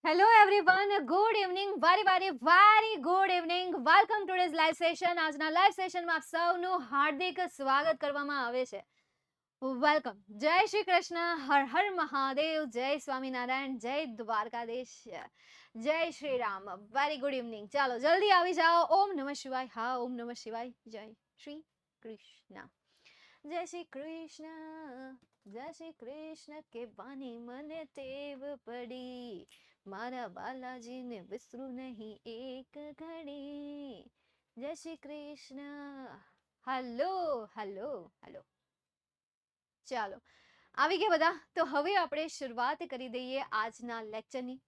Hello everyone, good evening, very good evening. Welcome to today's live session. આજના live સેશનમાં આપ સૌનું હાર્દિક સ્વાગત કરવામાં આવે છે. વેલકમ. જય શ્રી કૃષ્ણ, હર હર મહાદેવ, જય સ્વામિનારાયણ, જય દ્વારકાધીશ, જય Shri Ram. Very good evening. ચાલો જલ્દી આવી જાઓ. ઓમ નમઃ શિવાય. હા, ઓમ નમઃ શિવાય. જય શ્રી કૃષ્ણ. જય શ્રી કૃષ્ણ, જય શ્રી કૃષ્ણ કહેવાની મને ટેવ પડી. મારા બાલાજીને વિસરું નહીં એક ઘડી. જય Shri Krishna. Hello hello hello. ચાલો આવી ગયા બધા. તો હવે આપણે શરૂઆત કરી દઈએ આજના લેક્ચરની.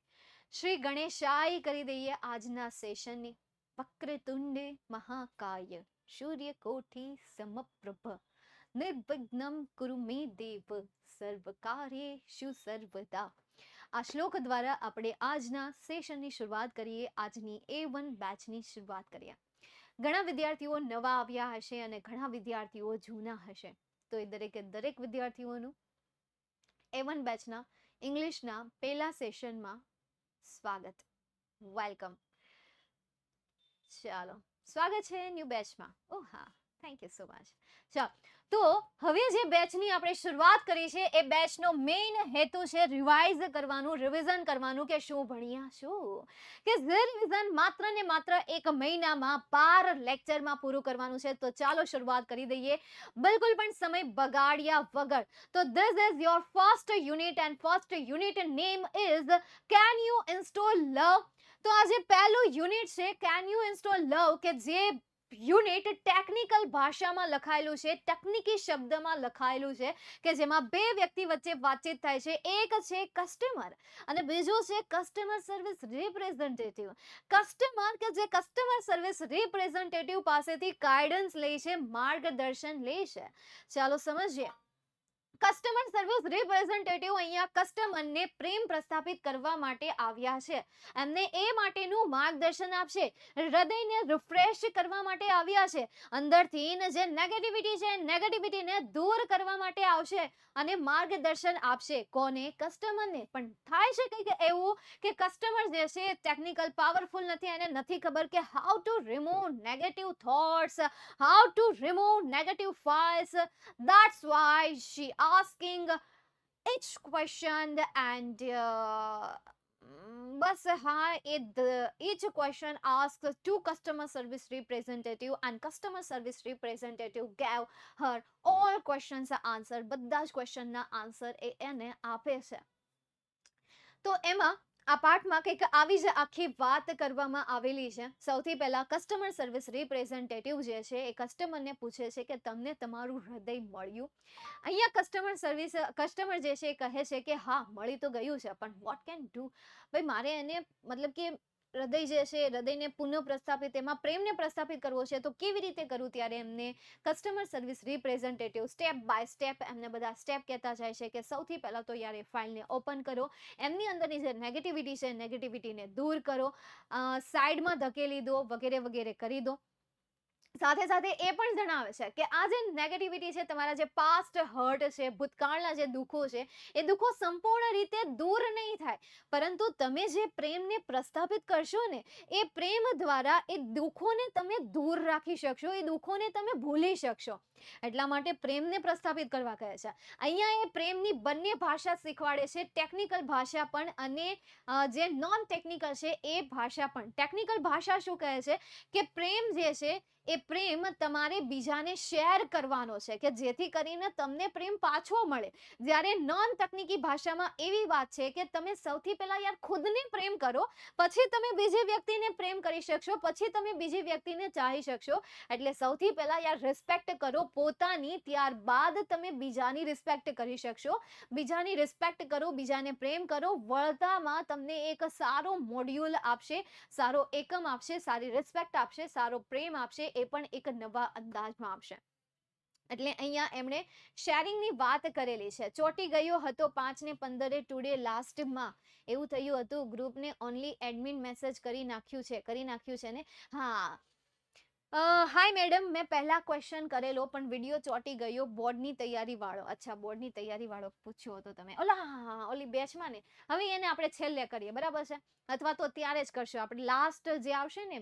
શ્રી ગણેશાય કરી દઈએ આજના સેશનની. વક્રતુંડે મહાકાય સૂર્યકોટી સમપ્રભ નિર્વિઘ્નમ કુરુ મે દેવ સર્વકાર્યેષુ સર્વદા. આ શ્લોક દ્વારા આપણે આજના સેશનની શરૂઆત કરીએ. આજની A1 બેચની શરૂઆત કરીએ. ઘણા વિદ્યાર્થીઓ નવા આવ્યા હશે અને ઘણા વિદ્યાર્થીઓ જૂના હશે. તો એ દરેક વિદ્યાર્થીઓનું A1 બેચના ઇંગ્લિશના પહેલા સેશનમાં સ્વાગત, વેલકમ. ચાલો, સ્વાગત છે ન્યૂ બેચમાં. ઓ હા, થેન્ક યુ સો મચ. ચાલો, તો હવે જે બેચની આપણે શરૂઆત કરી છે એ બેચનો મેઇન હેતુ છે રિવાઇઝ કરવાનું, રિવિઝન કરવાનું કે શું ભણ્યા શું. કે જે રિવિઝન માત્ર ને માત્ર એક મહિનામાં 12 લેક્ચરમાં પૂરું કરવાનું છે. તો ચાલો શરૂઆત કરી દઈએ બિલકુલ પણ સમય બગાડ્યા વગર. તો this is your first unit and first unit name is can you install love. તો આ જે પહેલું યુનિટ છે કેન યુ ઇન્સ્ટોલ લવ, કે જે યુનિટ ટેકનિકલ ભાષામાં લખાયેલું છે, તકનીકી શબ્દમાં લખાયેલું છે, કે જેમાં બે વ્યક્તિ વચ્ચે વાતચીત થાય છે. એક છે કસ્ટમર અને બીજું છે કસ્ટમર સર્વિસ રિપ્રેઝેન્ટેટિવ. કસ્ટમર કે જે કસ્ટમર સર્વિસ રિપ્રેઝેન્ટેટિવ પાસેથી ગાઈડન્સ લે છે, માર્ગદર્શન લે છે. ચાલો સમજીએ. કસ્ટમર સર્વિસ રિપ્રેઝેન્ટેટિવ અહીંયા કસ્ટમરને પ્રેમ પ્રસ્થાપિત કરવા માટે આવ્યા છે. એમને એ માટેનું માર્ગદર્શન આપશે, હૃદયને રિફ્રેશ કરવા માટે આવ્યા છે, અંદરથી જે નેગેટિવિટી છે નેગેટિવિટીને દૂર કરવા માટે આવશે અને માર્ગદર્શન આપશે. કોને? કસ્ટમરને. પણ થાય છે કંઈક એવું કે કસ્ટમર જે છે ટેકનિકલ પાવરફુલ નથી, એને નથી ખબર કે how to remove negative thoughts, how to remove negative files. That's why she asking each question and બસ હા each question asked to customer service representative and customer service representative gave her all questions answer. બધા જ ક્વેશ્ચનના answer એને આપે છે. તો એમાં આ પાઠમાં કંઈક આવી જ આખી વાત કરવામાં આવેલી છે. સૌથી પહેલા કસ્ટમર સર્વિસ રિપ્રેઝેન્ટેટિવ જે છે એ કસ્ટમરને પૂછે છે કે તમને તમારું હૃદય મળ્યું. અહીંયા કસ્ટમર જે છે એ કહે છે કે હા મળી તો ગયું છે, પણ વોટ કેન ડુ. ભાઈ મારે એને મતલબ કે હૃદય જે છે હૃદયને પુનઃ પ્રસ્થાપિત, એમાં પ્રેમને પ્રસ્થાપિત કરવો છે, તો કેવી રીતે કરું. ત્યારે એમને customer service representative step by step એમને બધા સ્ટેપ કહેતા જાય છે કે સૌથી પહેલા તો યાર એ ફાઇલને ઓપન કરો, એમની અંદરની જે નેગેટિવિટી છે નેગેટિવિટીને દૂર કરો, સાઈડમાં ધકેલી દો, વગેરે વગેરે કરી દો. સાથે સાથે એ પણ જણાવે છે કે આ જે નેગેટિવિટી છે, તમારા જે પાસ્ટ હર્ટ છે, ભૂતકાળના જે દુઃખો છે, એ દુઃખો સંપૂર્ણ રીતે દૂર નહીં થાય, પરંતુ તમે જે પ્રેમને પ્રસ્થાપિત કરશો ને એ પ્રેમ દ્વારા એ દુઃખોને તમે દૂર રાખી શકશો, એ દુઃખોને તમે ભૂલી શકશો. એટલા માટે પ્રેમને પ્રસ્થાપિત કરવા કહે છે. અહીંયા એ પ્રેમની બંને ભાષા શીખવાડે છે, ટેકનિકલ ભાષા પણ અને જે નોન ટેકનિકલ છે એ ભાષા પણ. ટેકનિકલ ભાષા શું કહે છે કે પ્રેમ જે છે એ પ્રેમ તમારે બીજાને શેર કરવાનો છે, કે જેથી કરીને તમને પ્રેમ પાછો મળે. જ્યારે નોન તકનીકી ભાષામાં એવી વાત છે કે તમે સૌથી પહેલા યાર ખુદને પ્રેમ કરો, પછી તમે બીજી વ્યક્તિને પ્રેમ કરી શકશો, પછી તમે બીજી વ્યક્તિને ચાહી શકશો. એટલે સૌથી પહેલા યાર રિસ્પેક્ટ કરો પોતાની, ત્યારબાદ તમે બીજાની રિસ્પેક્ટ કરી શકશો. બીજાની રિસ્પેક્ટ કરો, બીજાને પ્રેમ કરો, વળતામાં તમને એક સારો મોડ્યુલ આપશે, સારો એકમ આપશે, સારી રિસ્પેક્ટ આપશે, સારો પ્રેમ આપશે, એ પણ એક નવા અંદાજમાં આપશે. એટલે અહીંયા એમણે શેરિંગની વાત કરેલી છે. ચોંટી ગયો હતો 5 ને 15 ટુડે લાસ્ટમાં એવું થયું હતું, ગ્રુપને ઓનલી એડમિન મેસેજ કરી નાખ્યું છે ને. હા, હાય મેડમ, મેં પહેલા ક્વેશ્ચન કરેલો પણ વિડીયો ચોંટી ગયો, બોર્ડની તૈયારી વાળો. અચ્છા, બોર્ડની તૈયારી વાળો પૂછ્યો હતો તમે, ઓલી બેચમાં ને. હવે એને આપણે છેલ્લે કરીએ, બરાબર છે? અથવા તો ત્યારે જ કરશો આપણે, લાસ્ટ જે આવશે ને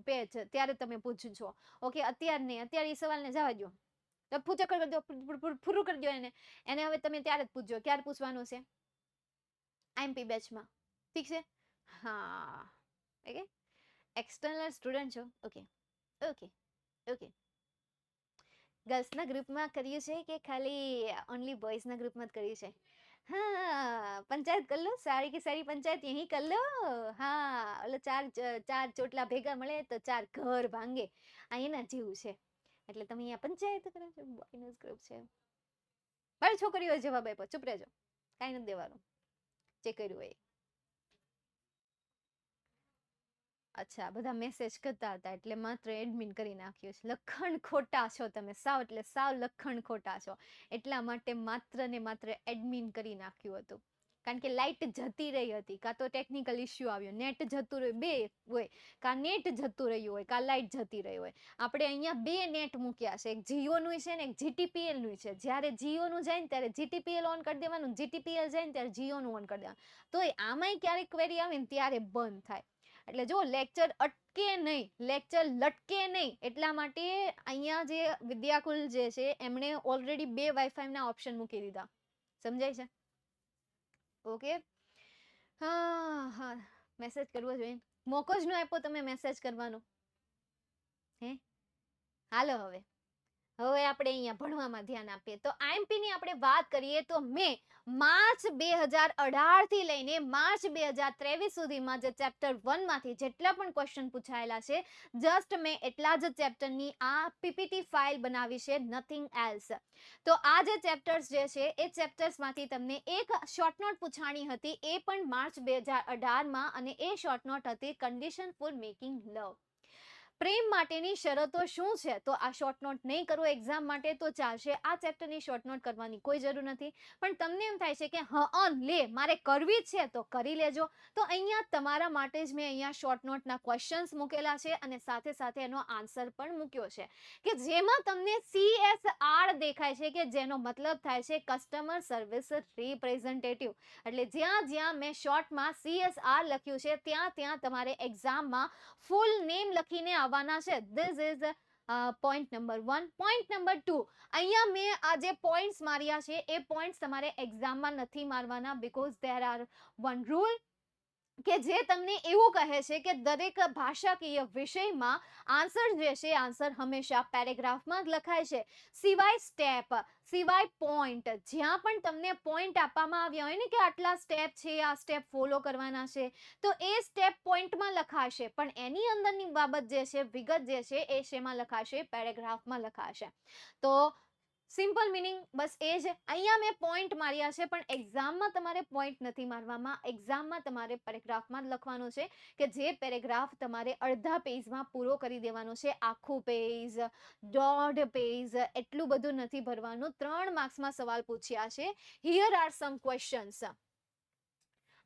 પેજ ત્યારે તમે પૂછજો. ઓકે, અત્યારે નહીં, અત્યારે એ સવાલને જવા દો. તો પૂછો કરી દો, પૂરું કરી દો એને હવે તમે ત્યારે જ પૂછજો. ક્યારે પૂછવાનું છે? આઈએમપી બેચમાં. ઠીક છે? હા, ઓકે. એક્સટર્નલ સ્ટુડન્ટ છો? ઓકે. Okay, okay. ગર્લ્સના ગ્રુપમાં કર્યું છે કે ખાલી ઓનલી બોયઝના ગ્રુપમાં જ કર્યું છે? हाँ, पंचायत कर लो, सारी की सारी पंचायत यहीं कर लो. હા, ઓલો ચાર ચોટલા ભેગા મળે તો ચાર ઘર ભાંગે. આ એના જેવું છે. એટલે તમે અહીંયા પંચાયત કરો છો, બોયનો ગ્રુપ છે. ભાઈ છોકરીઓ જવાબ આપ્યો, ચૂપ રહેજો. કાંઈ નથી દેવાનું. જે કર્યું હોય. અચ્છા, બધા મેસેજ કરતા હતા એટલે માત્ર એડમિન કરી નાખ્યું છે. લખણ ખોટા છો તમે, સાવ એટલે સાવ લખણ ખોટા છો. એટલા માટે માત્ર ને માત્ર એડમિન કરી નાખ્યું હતું. કારણ કે લાઇટ જતી રહી હતી, કાં તો ટેકનિકલ ઇશ્યુ આવ્યો, નેટ જતું રહ્યું, બે હોય. કાં નેટ જતું રહ્યું હોય, કાં લાઇટ જતી રહી હોય. આપણે અહીંયા બે નેટ મૂક્યા છે, એક જીઓનું છે ને એક જીટીપીએલ નું છે. જ્યારે જીઓનું જાય ને ત્યારે જીટીપીએલ ઓન કરી દેવાનું, જીટીપીએલ જાય ને ત્યારે જીઓનું ઓન કરી દેવાનું. તો આમાંય ક્યારેક ક્વેરી આવે ને ત્યારે બંધ થાય. એટલે જો લેક્ચર અટકે નહીં, લેક્ચર લટકે નહીં, એટલા માટે અહીંયા જે વિદ્યાકુલ જે છે એમણે ઓલરેડી બે વાઈફાઈ ના ઓપ્શન મૂકી દીધા. સમજાય છે? ઓકે. હા હા, મેસેજ કરવો જોઈએ. મોકો જ ન આપ્યો તમે મેસેજ કરવાનો. હે, હાલો હવે. હવે આપણે અહીંયા ભણવામાં ધ્યાન આપીએ. તો આઈએમપી ની આપણે વાત કરીએ તો મેં માર્ચ 2018 થી લઈને માર્ચ 2023 સુધીમાં જે ચેપ્ટર 1 માંથી જેટલા પણ ક્વેશ્ચન પૂછાયેલા છે, જસ્ટ મેં એટલા જ ચેપ્ટરની આ પીપીટી ફાઇલ બનાવી છે, નથિંગ એલ્સ. તો આ જે ચેપ્ટર્સ જે છે એ ચેપ્ટર્સ માંથી તમને એક શોર્ટ નોટ પૂછાણી હતી, એ પણ માર્ચ 2018 માં, અને એ શોર્ટ નોટ હતી કન્ડિશન ફોર મેકિંગ લવ. પ્રેમ માટેની શરતો શું છે? તો આ શોર્ટ નોટ નહીં કરો એક્ઝામ માટે તો ચાલશે. આ ચેપ્ટરની શોર્ટ નોટ કરવાની કોઈ જરૂર નથી. પણ તમને એમ થાય છે કે હા લે મારે કરવી જ છે તો કરી લેજો. તો અહીંયા તમારા માટે જ મેં અહીંયા શોર્ટ નોટના ક્વેશ્ચન્સ મૂકેલા છે અને સાથે સાથે એનો આન્સર પણ મૂક્યો છે, કે જેમાં તમને CSR દેખાય છે, કે જેનો મતલબ થાય છે કસ્ટમર સર્વિસ રિપ્રેઝેન્ટેટિવ. એટલે જ્યાં જ્યાં મેં શોર્ટમાં CSR લખ્યું છે ત્યાં ત્યાં તમારે એક્ઝામમાં ફૂલ નેમ લખીને આવવાના છે. This is point number 1. Point number 2, અહીંયા મેં આ જે પોઈન્ટ્સ માર્યા છે એ પોઈન્ટ્સ તમારે એક્ઝામમાં નથી મારવાના, because there are one rule, કે જે તમને એવું કહે છે કે દરેક ભાષાકીય વિષયમાં આન્સર જે છે આન્સર હંમેશા પેરેગ્રાફમાં જ લખાય છે, સિવાય સ્ટેપ, સિવાય પોઈન્ટ. જ્યાં પણ તમને પોઈન્ટ આપવામાં આવ્યા હોય ને કે આટલા સ્ટેપ છે, આ સ્ટેપ ફોલો કરવાના છે, તો એ સ્ટેપ પોઈન્ટમાં લખાશે, પણ એની અંદરની બાબત જે છે, વિગત જે છે એ શેમાં લખાશે? પેરેગ્રાફમાં લખાશે. તો સિમ્પલ મિનિંગ બસ એ જ. અહીંયા મેં પોઈન્ટ માર્યા છે, પણ એક્ઝામમાં તમારે પોઈન્ટ નથી મારવામાં. એક્ઝામમાં તમારે પેરેગ્રાફમાં જ લખવાનું છે, કે જે પેરેગ્રાફ તમારે અડધા પેજમાં પૂરો કરી દેવાનો છે. આખું પેજ, દોઢ પેજ, એટલું બધું નથી ભરવાનું. 3 માર્ક્સમાં સવાલ પૂછ્યા છે. Here are some questions.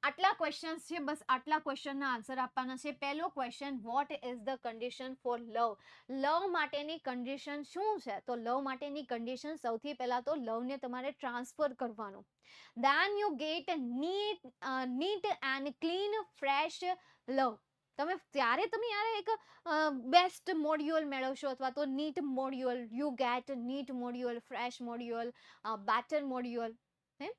આટલા ક્વેશ્ચન્સ છે, બસ આટલા ક્વેશ્ચનના આન્સર આપવાના છે. પહેલો question, what is the condition for love? Love માટેની કન્ડિશન શું છે? તો લવ માટેની કન્ડિશન સૌથી પહેલા તો લવને તમારે ટ્રાન્સફર કરવાનું. Then you get neat and clean fresh love. ત્યારે તમે યાર એક બેસ્ટ મોડ્યુલ મેળવશો, અથવા તો neat module, you get neat module, fresh module, better module. હે,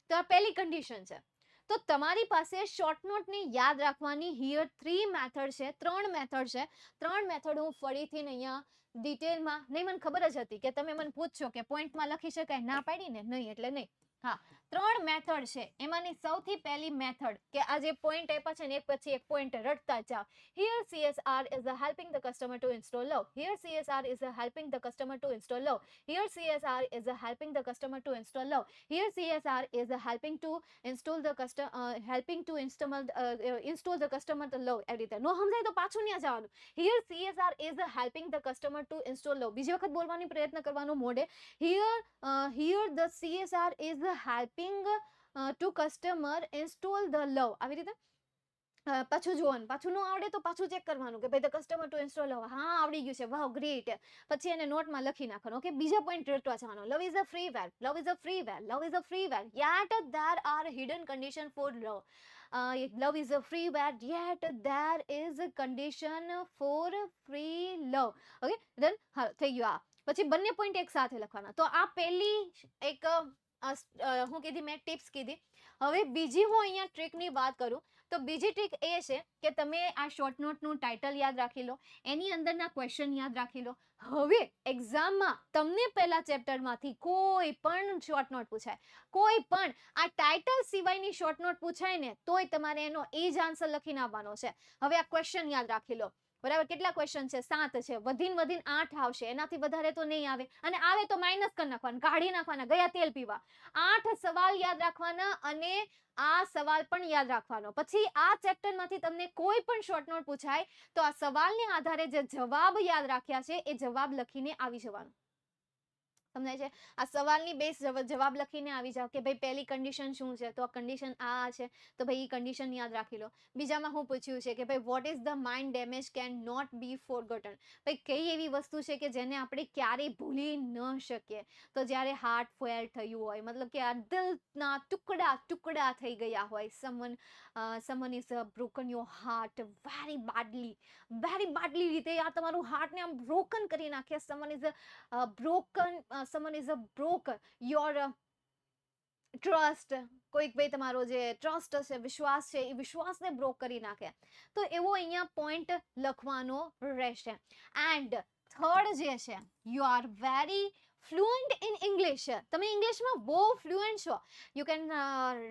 તો આ પહેલી કન્ડિશન છે. તો તમારી પાસે શોર્ટ નોટને યાદ રાખવાની હિયર 3 મેથડ છે, 3 મેથડ છે. 3 મેથડ હું ફરીથી અહીંયા ડિટેલમાં, નહીં મને ખબર જ હતી કે તમે મને પૂછશો કે પોઈન્ટમાં લખી શકાય, ના પાડી ને નહીં એટલે નહીં. હા, 3 મેથડ છે. એમાંની સૌથી પહેલી મેથડ, કે આ જે પોઈન્ટ આપ્યા છે ને એક પછી એક પોઈન્ટ રટતા જાઓ. Here CSR is helping the customer to install love. Here CSR is helping the customer to install love. Here CSR is helping the customer to install love. Here CSR is helping to install the install the customer to love. એવી રીતે નો સમજાય તો પાછું ન્યા જવાનું. Here CSR is helping the customer to install love. બીજી વખત બોલવાની પ્રયત્ન કરવાનો મોઢે. Here the CSR is helping to customer install the love. આવી રીતે પાછું જોવાનું, પાછું ન આવડે તો પાછું ચેક કરવાનું કે ભાઈ ધ કસ્ટમર ટુ ઇન્સ્ટોલ, હા આવડી ગયું છે, વાવ ગ્રેટ. પછી એને નોટમાં લખી નાખવાનું. ઓકે, બીજા પોઈન્ટ રેટવા જવાનો. Love is a free wear, love is a free wear, love is a free wear, yet there are hidden condition for love. Love is a free wear, yet there is condition for free love. Okay done, હા થઈ ગયું. આ પછી બંને point એક સાથે લખવાના. તો આ પહેલી એક હું કીધી મેં ટિપ્સ કીધી. હવે બીજી હું અહીંયા ટ્રીકની વાત કરું તો બીજી ટ્રીક એ છે કે તમે આ શોર્ટ નોટનું ટાઇટલ યાદ રાખી લો, એની અંદરના ક્વેશ્ચન યાદ રાખી લો. હવે એક્ઝામમાં તમને પહેલા ચેપ્ટરમાંથી કોઈ પણ શોર્ટ નોટ પૂછાય, કોઈ પણ આ ટાઇટલ સિવાયની શોર્ટ નોટ પૂછાય ને તોય તમારે એનો એ જ આન્સર લખીને આવવાનો છે. હવે આ ક્વેશ્ચન યાદ રાખી લો. બરાબર, કેટલા ક્વેશ્ચન છે? 7 છે. વધીને 8 આવશે, એનાથી વધારે તો નહીં આવે, અને આવે તો માઇનસ કરી નાખવાના, કાઢી નાખવાના, ગયા તેલ પીવા. 8 સવાલ યાદ રાખવાના અને આ સવાલ પણ યાદ રાખવાનો. પછી આ ચેપ્ટરમાંથી તમને કોઈ પણ શોર્ટ નોટ પૂછાય તો આ સવાલને આધારે જે જવાબ યાદ રાખ્યા છે એ જવાબ લખીને આવી જવાનું. સમજાય છે? આ સવાલની બેઝ જવાબ લખીને આવી જાવ કે ભાઈ પહેલી કન્ડિશન શું છે, તો આ કન્ડિશન આ છે, તો ભાઈ એ કન્ડિશન યાદ રાખી લો. બીજામાં હું પૂછ્યું છે કે ભાઈ what is the mind damage can not be forgotten. ભાઈ કઈ એવી વસ્તુ છે કે જેને આપણે ક્યારેય ભૂલી ન શકીએ? તો જ્યારે હાર્ટ ફેલ થયું હોય, મતલબ કે આ દિલના ટુકડા ટુકડા થઈ ગયા હોય, someone is broken your heart very badly રીતે આ તમારું હાર્ટને આમ બ્રોકન કરી નાખે. someone is a broken your trust, કોઈક ભાઈ તમારો જે ટ્રસ્ટ છે, વિશ્વાસ છે, એ વિશ્વાસને બ્રોક કરી નાખે. તો એવો અહીંયા પોઈન્ટ લખવાનો રહેશે. એન્ડ થર્ડ જે છે, you are very fluent in English. તમે ઇંગ્લિશમાં બહુ ફ્લુઅન્ટ છો. You can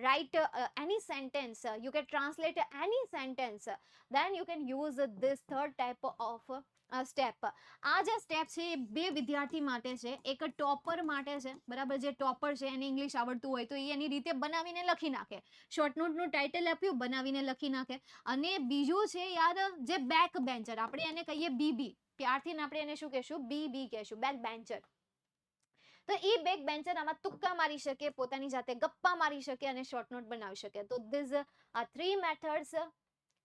write any sentence, you can translate any sentence, then you can use this third type of step. આ જે સ્ટેપ છે એ બે વિદ્યાર્થી માટે છે. એક ટોપર માટે છે, બરાબર. જે ટોપર છે એને ઇંગ્લિશ આવડતું હોય તો એ એની રીતે બનાવીને લખી નાખે. શોર્ટ નોટનું ટાઇટલ આપ્યું, બનાવીને લખી નાખે. અને બીજું છે યાર, જે બેક બેન્ચર, આપણે એને કહીએ બીબી, ત્યારથી આપણે એને શું કહેશું? બીબી કહેશું, બેક બેન્ચર. તો એ બેક બેન્ચર આમાં તુક્કા મારી શકે, પોતાની જાતે ગપ્પા મારી શકે અને શોર્ટ નોટ બનાવી શકે. તો ધીસ આ 3 મેથડ્સ,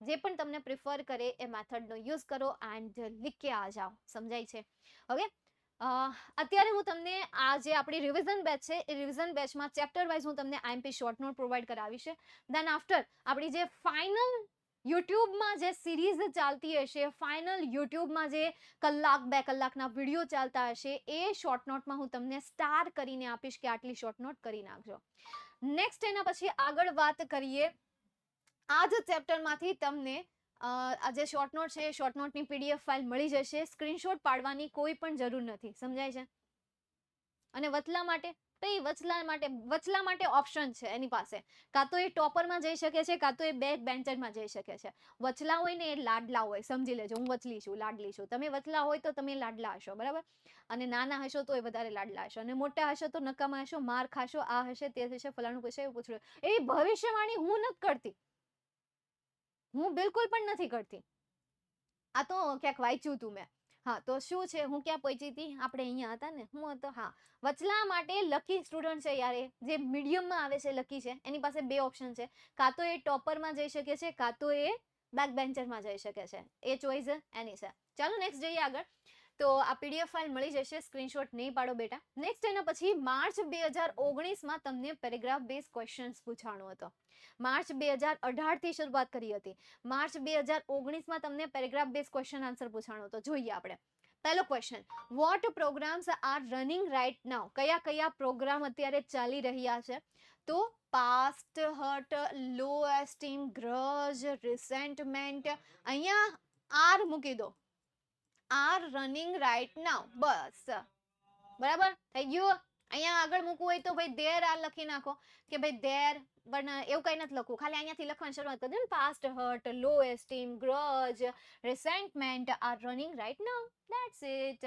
જે પણ તમને પ્રિફર કરે એ મેથડનો યુઝ કરો એન્ડ લીકે આ જાઓ. સમજાય છે? ઓકે, અત્યારે હું તમને આ જે આપણી રિવિઝન બેચ છે એ રિવિઝન બેચમાં ચેપ્ટર વાઇઝ હું તમને આઈએમપી શોર્ટ નોટ પ્રોવાઈડ કરાવીશ. દેન આફ્ટર આપણી જે ફાઇનલ યુટ્યુબમાં જે સિરીઝ ચાલતી હશે, ફાઇનલ યુટ્યુબમાં જે 1-2 કલાકના વિડીયો ચાલતા હશે, એ શોર્ટ નોટમાં હું તમને સ્ટાર કરીને આપીશ કે આટલી શોર્ટ નોટ કરી નાખજો. નેક્સ્ટ એના પછી આગળ વાત કરીએ. આ જ ચેપ્ટરમાંથી તમને આ જે શોર્ટ નોટ છે, શોર્ટ નોટની પીડીએફ ફાઇલ મળી જશે. સ્ક્રીનશોટ પાડવાની કોઈ પણ જરૂર નથી. સમજાય છે? અને વચલા માટે ઓપ્શન છે એની પાસે. કાં તો એ ટોપરમાં જઈ શકે છે, કાં તો એ બેક બેન્ચરમાં જઈ શકે છે. વચલા હોય ને એ લાડલા હોય. સમજી લેજો, હું વચલી છું, લાડલી છું. તમે વચલા હોય તો તમે લાડલા હશો, બરાબર. અને નાના હશો તો એ વધારે લાડલા હશો, અને મોટા હશો તો નકામા હશો, માર ખાશો, આ હશે, તે હશે, ફલાણું પૂછે, એવું પૂછડું. એવી ભવિષ્યવાણી હું નથી કરતી, હું બિલકુલ પણ નથી કરતી. આ તો ક્યાંક વાંચ્યું તું મેં. હા, તો શું છે, હું ક્યાં પહોંચી હતી? આપણે અહીંયા હતા ને, હું હતો. હા, વચલા માટે લકી સ્ટુડન્ટ છે યાર, જે મીડિયમમાં આવે છે, લકી છે, એની પાસે બે ઓપ્શન છે. કાં તો એ ટોપરમાં જઈ શકે છે, કાં તો એ બેક બેન્ચરમાં જઈ શકે છે. એ ચોઈસ એની છે. ચાલો નેક્સ્ટ જઈએ આગળ. તો આ પીડીએફ ફાઇલ મળી જશે, સ્ક્રીનશોટ નહીં પાડો બેટા. નેક્સ્ટ એના પછી માર્ચ 2019માં તમને પેરેગ્રાફ બેઝ ક્વેશ્ચન્સ પૂછાણો હતો. માર્ચ 2018 થી શરૂઆત કરી હતી. માર્ચ 2019માં તમને પેરેગ્રાફ બેઝ ક્વેશ્ચન આન્સર પૂછાણો હતો. જોઈએ આપણે. પહેલો question, what programs are running right now? કયા કયા પ્રોગ્રામ અત્યારે ચાલી રહ્યા છે? તો past hurt, low esteem, grudge, resentment. અહીંયા આર મૂકી દો. આર રનિંગ રાઇટ નાઉ, બસ. બરાબર થઈ ગયું? અહીંયા આગળ મૂકવું હોય તો ભાઈ ધેર આર લખી નાખો કે ભાઈ ધેર, પણ એવું કઈ નથી લખવું. ખાલી અહીંયાથી લખવાની શરૂઆત કરી દો ને. Past hurt, low esteem, grudge, resentment are running right now. That's it.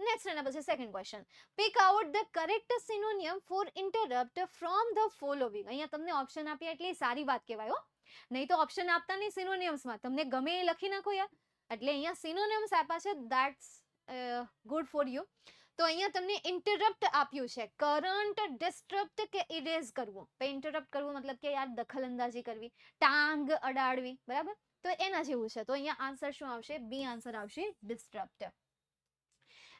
Next એના પછી second question, pick out the correct synonym for interrupt from the following. અહીંયા તમને ઓપ્શન આપ્યા એટલે સારી વાત કહેવાય હો. નહીં તો ઓપ્શન આપતા નહીં સિનોનિયમ્સમાં, તમને ગમે એ લખી નાખો યાર. એટલે અહીંયા સિનોનિયમ્સ આપ્યા છે, ધેટ્સ ગુડ ફોર યુ. તો અહીંયા તમને ઇન્ટરપ્ટ આપ્યું છે, કરંટ ડિસ્ટર્બ કે ઇરેઝ કરવું. ઇન્ટરપ્ટ કરવું મતલબ કે યાર દખલ અંદાજી કરવી, ટાંગ અડાડવી, બરાબર. તો એના જેવું છે. તો અહીંયા આન્સર શું આવશે? બી આન્સર આવશે, ડિસ્ટર્બ.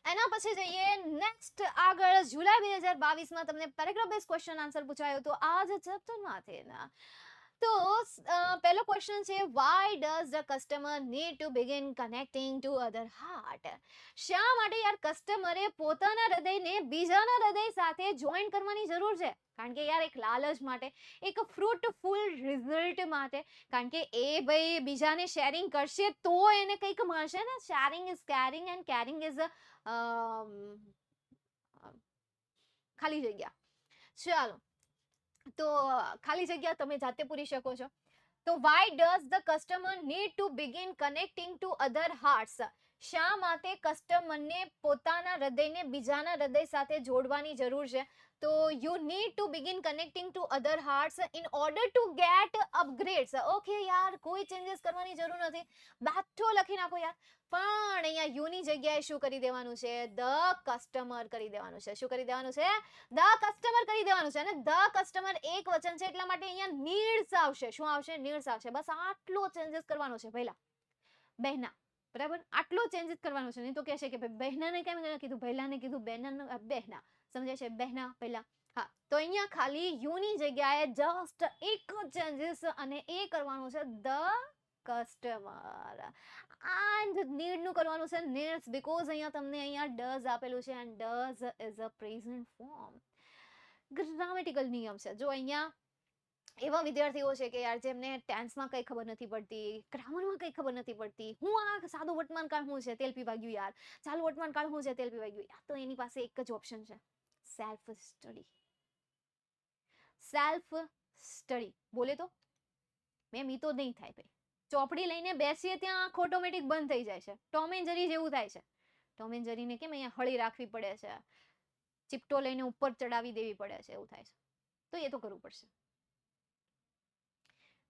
એના પછી જઈએ નેક્સ્ટ આગળ. જુલાઈ 2022 માં તમને પેરેગ્રાફ બેઝ ક્વેશ્ચન આન્સર પૂછાયો તો આ જ ચેપ્ટરમાંથી ના. તો પહેલો ક્વેશ્ચન છે, why does the customer need to begin connecting to other heart? શા માટે યાર કસ્ટમરે પોતાના હૃદયને બીજાના હૃદય સાથે જોઈન કરવાની જરૂર છે? કારણ કે યાર એક લાલચ માટે, એક ફ્રૂટફુલ રિઝલ્ટ માટે, કારણ કે એ ભાઈ બીજાને શેરિંગ કરશે તો એને કંઈક મળશે ને. Sharing is caring and caring is ખાલી જગ્યા. ચાલો, તો ખાલી જગ્યા તમે જાતે પૂરી શકો છો. તો why does the customer need to begin connecting to other hearts? શા માટે કસ્ટમરને પોતાના હૃદયને બીજાના હૃદય સાથે જોડવાની જરૂર છે? તો you need to begin connecting to other hearts in order to gate અપગ્રેડ્સ. Okay યાર, કોઈ ચેન્જીસ કરવાની જરૂર નથી, બેઠો લખી નાખો યાર. પણ અહીંયા યુની જગ્યાએ શું કરી દેવાનું છે? ધ કસ્ટમર કરી દેવાનું છે. શું કરી દેવાનું છે? ધ કસ્ટમર કરી દેવાનું છે. અને ધ કસ્ટમર એક વચન છે એટલા માટે અહીંયા નીડ્સ આવશે. શું આવશે? નીડ્સ આવશે. બસ આટલો ચેન્જીસ કરવાનો છે પહેલા. બહેના, બરાબર, આટલો ચેન્જીસ કરવાનો છે. નહીં તો કહેશે કે ભાઈ બહેનાને કેમ કીધું, પહેલાને કીધું, બહેના. સમજે છે? બહેના પહેલા. હા, તો અહીંયા ખાલી યુની જગ્યાએ જસ્ટ એક ચેન્જીસ અને એ કરવાનું છે ધ કસ્ટમર. એન્ડ નીડ નું કરવાનું છે નીડ્સ, બીકોઝ અહીંયા તમને અહીંયા ડઝ આપેલું છે and does is a present form. Grammatical નિયમ છે. જો અહીંયા એવા વિદ્યાર્થીઓ છે કે યાર જેમને ટેન્સમાં કઈ ખબર નથી પડતી, ગ્રામરમાં કઈ ખબર નથી પડતી, હું આ સાદું વર્તમાન કાળ શું છે તેલ પીવા ગયું યાર, ચાલુ વર્તમાન કાળ શું છે તેલ પીવા ગયું યાર, તો એની પાસે એક જ ઓપ્શન છે, સેલ્ફ સ્ટડી. સેલ્ફ સ્ટડી બોલે તો મેમ ઈ તો નહીં થાય ભાઈ. ચોપડી લઈને બેસીએ ત્યાં આંખ ઓટોમેટિક બંધ થઈ જાય છે. ટોમ એન્ડ જેરી જેવું થાય છે. ટોમ એન્ડ જેરીને કેમ અહીંયા હળી રાખવી પડે છે, ચીપટો લઈને ઉપર ચડાવી દેવી પડે છે, એવું થાય છે. તો એ તો કરવું પડશે.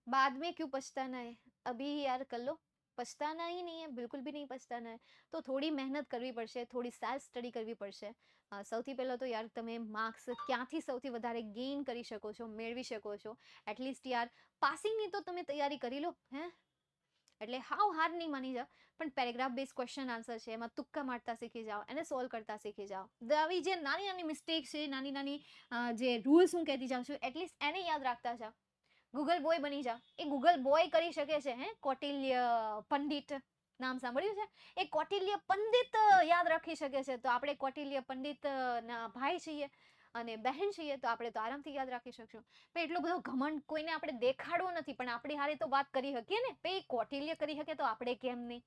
बाद में क्यों पछताना है, अभी यार कर लो. पछताना ही नहीं है, बिल्कुल भी नहीं पछताना है. તો થોડી મહેનત કરવી પડશે, થોડી સેલ્ફ સ્ટડી કરવી પડશે. સૌથી પહેલા તો યાર તમે માર્ક્સ ક્યાંથી સૌથી વધારે ગેઇન કરી શકો છો, મેળવી શકો છો, એટલીસ્ટ યાર પાસિંગની તો તમે તૈયારી કરી લો. એટલે હાવ હાર નહીં માની જાઓ, પણ પેરેગ્રાફ બેઝ ક્વેશ્ચન આન્સર છે, એમાં તુક્કા મારતા શીખી જાઓ, એને સોલ્વ કરતા શીખી જાઓ. આવી જે નાની નાની મિસ્ટેક છે, નાની નાની જે રૂલ્સ હું કહેતી જાઉં છું, એટલીસ્ટ એને યાદ રાખતા જાઓ. ગૂગલ બોય બની જાઓ. એ ગૂગલ બોય કરી શકે છે. કૌટિલ્ય પંડિત નામ સાંભળ્યું છે? એ કૌટિલ્ય પંડિત યાદ રાખી શકે છે. તો આપણે કૌટિલ્ય પંડિત ના ભાઈ છીએ અને બહેન છીએ, તો આપણે તો આરામથી યાદ રાખી શકશું. પણ એટલો બધો ઘમંડ કોઈને આપણે દેખાડવો નથી, પણ આપણી હારે તો વાત કરી શકીએ ને. એ કૌટિલ્ય કરી શકે તો આપણે કેમ નહીં?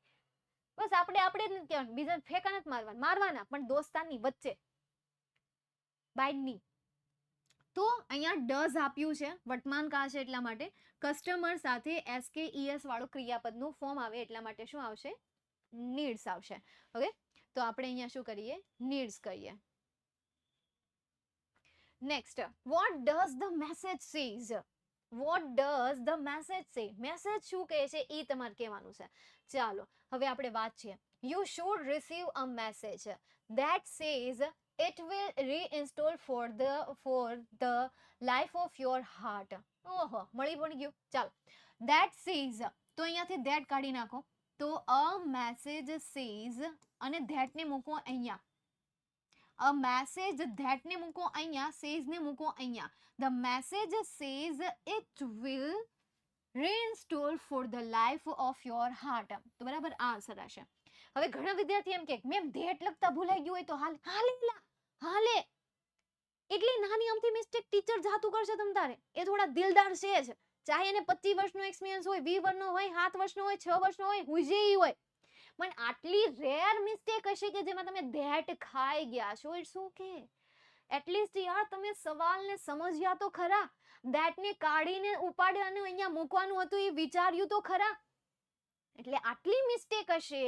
બસ આપણે જ નથી કહેવાનું, બીજાને ફેંકા નથી મારવાના, પણ દોસ્તારની વચ્ચે બાયની. તો અહીંયા ડઝ આપ્યું છે, વર્તમાન કાળ છે એટલા માટે. કસ્ટમર સાથે SKES વાળું ક્રિયાપદનું ફોર્મ આવે એટલા માટે શું આવશે? નીડ્સ આવશે. ઓકે, તો આપણે અહીંયા શું કરીએ? નીડ્સ કરીએ. Next, vote does the message says? Vote does the message સે? મેસેજ શું કહે છે એ તમારે કહેવાનું છે. ચાલો હવે આપણે વાત છીએ. You should receive a message that says it will reinstall for the life of your heart. ઓહો, મળી પણ ગયું. ચાલો, that says, તો અહીંયાથી that કાઢી નાખો. તો a message says અને that ને મૂકો અહીંયા. a message that ને મૂકો અહીંયા, says ને મૂકો અહીંયા. the message says it will reinstall for the life of your heart. તો બરાબર આ આન્સર હશે. હવે ઘણા વિદ્યાર્થી એમ કે મેમ ધેટ લખતા ભૂલાઈ ગયું હોય તો હાલે. એટલી નાની અમથી મિસ્ટેક ટીચર જાતું કરશે તમ તારે. એ થોડા દિલદાર છે જ, ચાહે એને 25 વર્ષનો એક્સપિરિયન્સ હોય, 20 વર્ષનો હોય, 7 વર્ષનો હોય, 6 વર્ષનો હોય, હુજેય હોય, પણ આટલી રેર મિસ્ટેક હશે કે જેમાં તમે ધેટ ખાઈ ગયા છો. It's okay. એટલીસ્ટ યાર તમે સવાલને સમજ્યા તો ખરા. ધેટને કાઢીને ઉપાડ્યા અને અહીંયા મૂકવાનું હતું એ વિચાર્યું તો ખરા. એટલે આટલી મિસ્ટેક હશે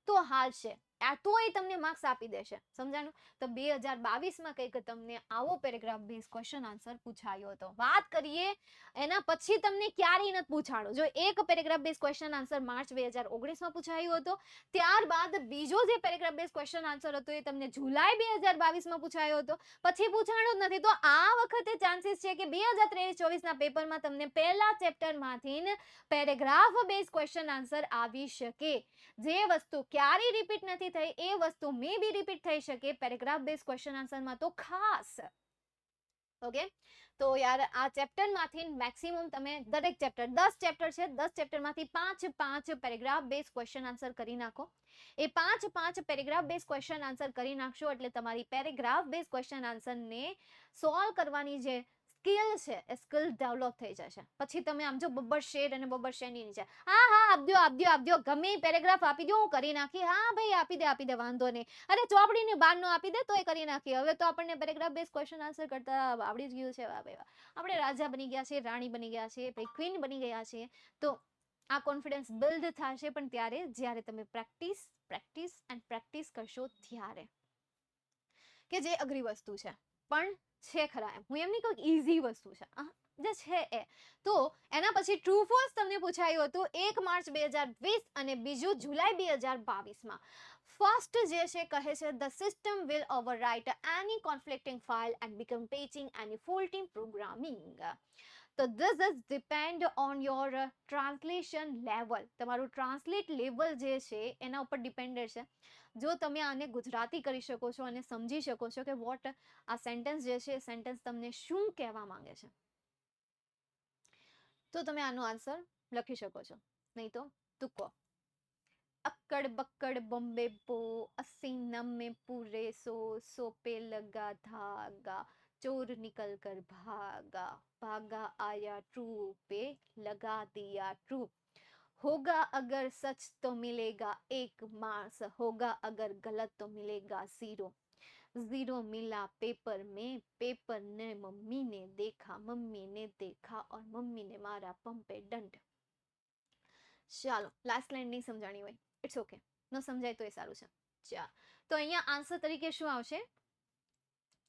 તો હાલશે. આ તોય તમને માર્ક્સ આપી દેશે, સમજાણું? તો 2022માં કંઈક તમને આવો પેરેગ્રાફ બેઝ ક્વેશ્ચન આન્સર પૂછાયો હતો. વાત કરીએ એના પછી તમને ક્યારેય નથી પૂછાણો. જો એક paragraph base question answer March 2019માં પૂછાયો હતો, ત્યારબાદ બીજો જે પેરેગ્રાફ બેઝ ક્વેશ્ચન આન્સર હતો એ તમને જુલાઈ 2022માં પૂછાયો હતો, પછી પૂછાણો જ નથી. તો આ વખતે ચાન્સીસ છે કે 2023-24ના પેપરમાં તમને પહેલા ચેપ્ટરમાંથી પેરેગ્રાફ બેઝ ક્વેશ્ચન આન્સર આવી શકે. જે વસ્તુ ક્યારેય રિપીટ નથી થઈ એ વસ્તુ મે બી રિપીટ થઈ શકે પેરેગ્રાફ બેઝ ક્વેશ્ચન આન્સરમાં તો ખાસ. ઓકે, તો યાર આ ચેપ્ટરમાંથી મેક્સિમમ તમે દરેક ચેપ્ટર 10 ચેપ્ટર છે, 10 ચેપ્ટરમાંથી 5 પેરેગ્રાફ બેઝ ક્વેશ્ચન આન્સર કરી નાખો. એ 5 પેરેગ્રાફ બેઝ ક્વેશ્ચન આન્સર કરી નાખશો એટલે તમારી પેરેગ્રાફ બેઝ ક્વેશ્ચન આન્સરને સોલ્વ કરવાની જે સ્કિલ છે એ સ્કિલ ડેવલપ થઈ જશે. પછી તમે આમ જો બબ્બર શેર અને બબ્બર શેરની નીચે હા આપજો ગમે પેરેગ્રાફ આપી દો, હું કરી નાખી. હા ભાઈ આપી દે વાંધો નહીં. અરે ચોપડીની બહારનો આપી દે તોય કરી નાખી. હવે તો આપણને પેરેગ્રાફ બેઝ ક્વેશ્ચન આન્સર કરતા આવડી જ ગયું છે. વાહ ભાઈ વાહ, આપણે રાજા બની ગયા છે, રાણી બની ગયા છે, ભાઈ ક્વીન બની ગયા છે. તો આ કોન્ફિડન્સ બિલ્ડ થશે પણ ત્યારે જ્યારે તમે પ્રેક્ટિસ કરશો ત્યારે, કે જે અઘરી વસ્તુ છે પણ છે ખરા એમ. હું એમ નહીં કહું ઈઝી વસ્તુ છે, જે છે એ. તો એના પછી ટ્રુ ફોલ્સ તમને પૂછાયું હતું 1 માર્ચ 2020 અને બીજું જુલાઈ 2022માં. ફર્સ્ટ જે છે કહે છે the system will overwrite any conflicting file and become paging any faulty programming. તો this is depend on your translation level. તમારું ટ્રાન્સલેટ લેવલ જે છે એના ઉપર ડિપેન્ડેડ છે. જો તમે આને ગુજરાતી કરી શકો છો અને સમજી શકો છો કે વોટ આ સેન્ટેન્સ જે છે સેન્ટેન્સ તમને શું કહેવા માંગે છે, તો તમે આનો આન્સર લખી શકો છો, નહીં તો તુક્કો. અક્કડ બક્કડ બોમ્બે બો, 80 નમે પૂરે 100 पे लगा धागा, चोर निकल कर भागा, भागा आया ट्रू पे लगा दिया ट्रू, होगा अगर सच तो मिलेगा 1 मार्क्स, होगा अगर गलत तो मिलेगा 0, 0 मिला पेपर में, पेपर ने मम्मी ने देखा, मम्मी ने देखा और मम्मी ने मारा पम पे दंड. ચાલો લાસ્ટ લાઈન નહીં સમજાણી હોય ઇટ્સ ઓકે, ન સમજાય તો એ સારું છે. ચાલો, તો અહીંયા આન્સર તરીકે શું આવશે?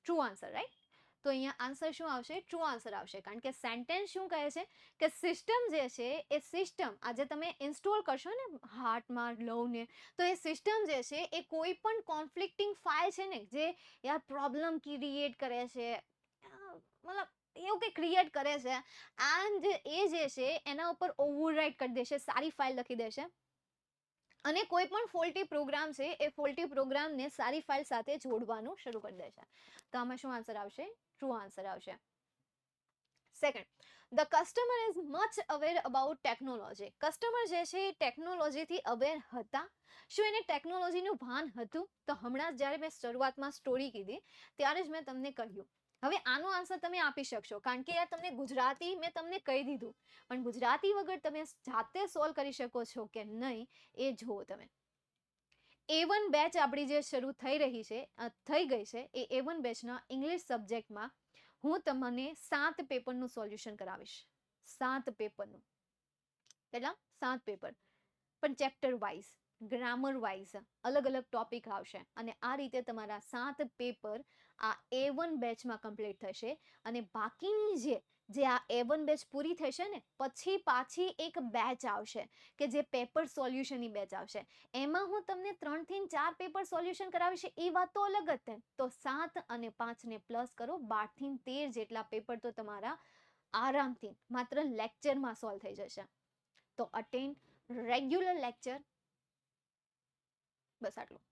True answer, right? તો અહીંયા આન્સર શું આવશે? ટ્રુ આન્સર આવશે. કારણ કે સેન્ટેન્સ શું કહે છે કે સિસ્ટમ જે છે એ સિસ્ટમ આજે તમે ઇન્સ્ટોલ કરશો ને હાર્ટમાં લવને, તો એ સિસ્ટમ જે છે એ કોઈ પણ કોન્ફ્લિક્ટિંગ ફાઇલ છે ને જે યાર પ્રોબ્લેમ ક્રિએટ કરે છે, મતલબ એવું કંઈ ક્રિએટ કરે છે એન્ડ એ જે છે એના ઉપર ઓવરરાઇટ કરી દેશે, સારી ફાઇલ લખી દેશે અને કોઈ પણ ફોલ્ટી પ્રોગ્રામ છે એ ફોલ્ટી પ્રોગ્રામને સારી ફાઇલ સાથે જોડવાનું શરૂ કરી દેશે. તો આમાં શું આન્સર આવશે? ટ્રુ આન્સર આવશે. Second, the customer is much aware about technology. Customer જે છે એ ટેકનોલોજીથી અવેર હતા. શું એને ટેકનોલોજીનું ભાન હતું? તો હમણાં જ જ્યારે મેં શરૂઆતમાં સ્ટોરી કીધી ત્યારે જ મેં તમને કહ્યું. હવે આનો આન્સર તમે આપી શકશો કારણ કે યાર તમને ગુજરાતી મેં તમને કહી દીધું, પણ ગુજરાતી વગર તમે જાતે સોલ્વ કરી શકો છો કે નહીં એ જુઓ તમે. A1 બેચ આપણી જે શરૂ થઈ ગઈ છે એ A1 બેચના ઇંગ્લિશ સબ્જેક્ટમાં હું તમને 7 પેપરનું સોલ્યુશન કરાવીશ. 7 પેપરનું. કેટલા? 7 પેપર, પણ ચેપ્ટર વાઇઝ, ગ્રામર વાઇઝ અલગ અલગ ટોપિક આવશે અને આ રીતે તમારા 7 પેપર આ A1 બેચમાં કમ્પ્લીટ થશે. અને બાકીની જે આ A1 બેચ પૂરી થશે ને પછી પાછી એક બેચ આવશે કે જે પેપર સોલ્યુશનની બેચ આવશે. એમાં હું તમને 3 થી 4 પેપર સોલ્યુશન કરાવીશ, એ વાત તો અલગ જ છે. તો 7 અને 5 ને પ્લસ કરો, 12 થી 13 જેટલા પેપર તો તમારા આરામથી માત્ર લેક્ચરમાં સોલ્વ થઈ જશે. તો અટેન્ડ રેગ્યુલર લેક્ચર. બસ આટલું.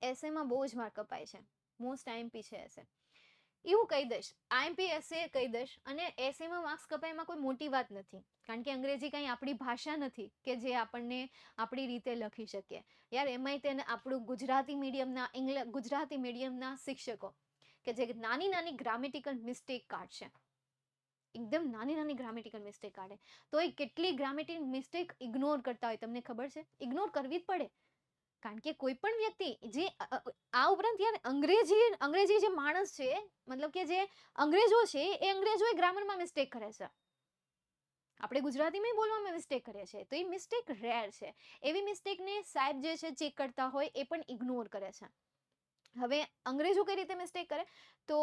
એસેમાં બહુ જ માર્ક કપાય છે, મોસ્ટ આઈએમપી છે એસે. એવું કહી દઈશ, આઈએમપી એસે કહી દઈશ અને એસેમાં માર્ક્સ કપાય એમાં કોઈ મોટી વાત નથી, કારણ કે અંગ્રેજી કંઈ આપણી ભાષા નથી કે જે આપણને આપણી રીતે લખી શકીએ. યાર એમાંય તેને આપણું ગુજરાતી મીડિયમના શિક્ષકો કે જે નાની નાની ગ્રામેટિકલ મિસ્ટેક કાઢશે, એકદમ નાની નાની ગ્રામેટિકલ મિસ્ટેક કાઢે તો એ કેટલી ગ્રામેટિકલ મિસ્ટેક ઇગ્નોર કરતા હોય તમને ખબર છે? ઇગ્નોર કરવી જ પડે, કારણ કે કોઈ પણ વ્યક્તિ જે આ ઉપરાંત યાર અંગ્રેજી જે માણસ છે, મતલબ કે જે અંગ્રેજો છે એ અંગ્રેજો ગ્રામરમાં મિસ્ટેક કરે છે. આપણે ગુજરાતીમાં બોલવામાં મિસ્ટેક કરીએ છીએ, તો એ મિસ્ટેક રેર છે. એવી મિસ્ટેકને સાહેબ જે છે ચેક કરતા હોય એ પણ ઇગ્નોર કરે છે. હવે અંગ્રેજો કઈ રીતે મિસ્ટેક કરે, તો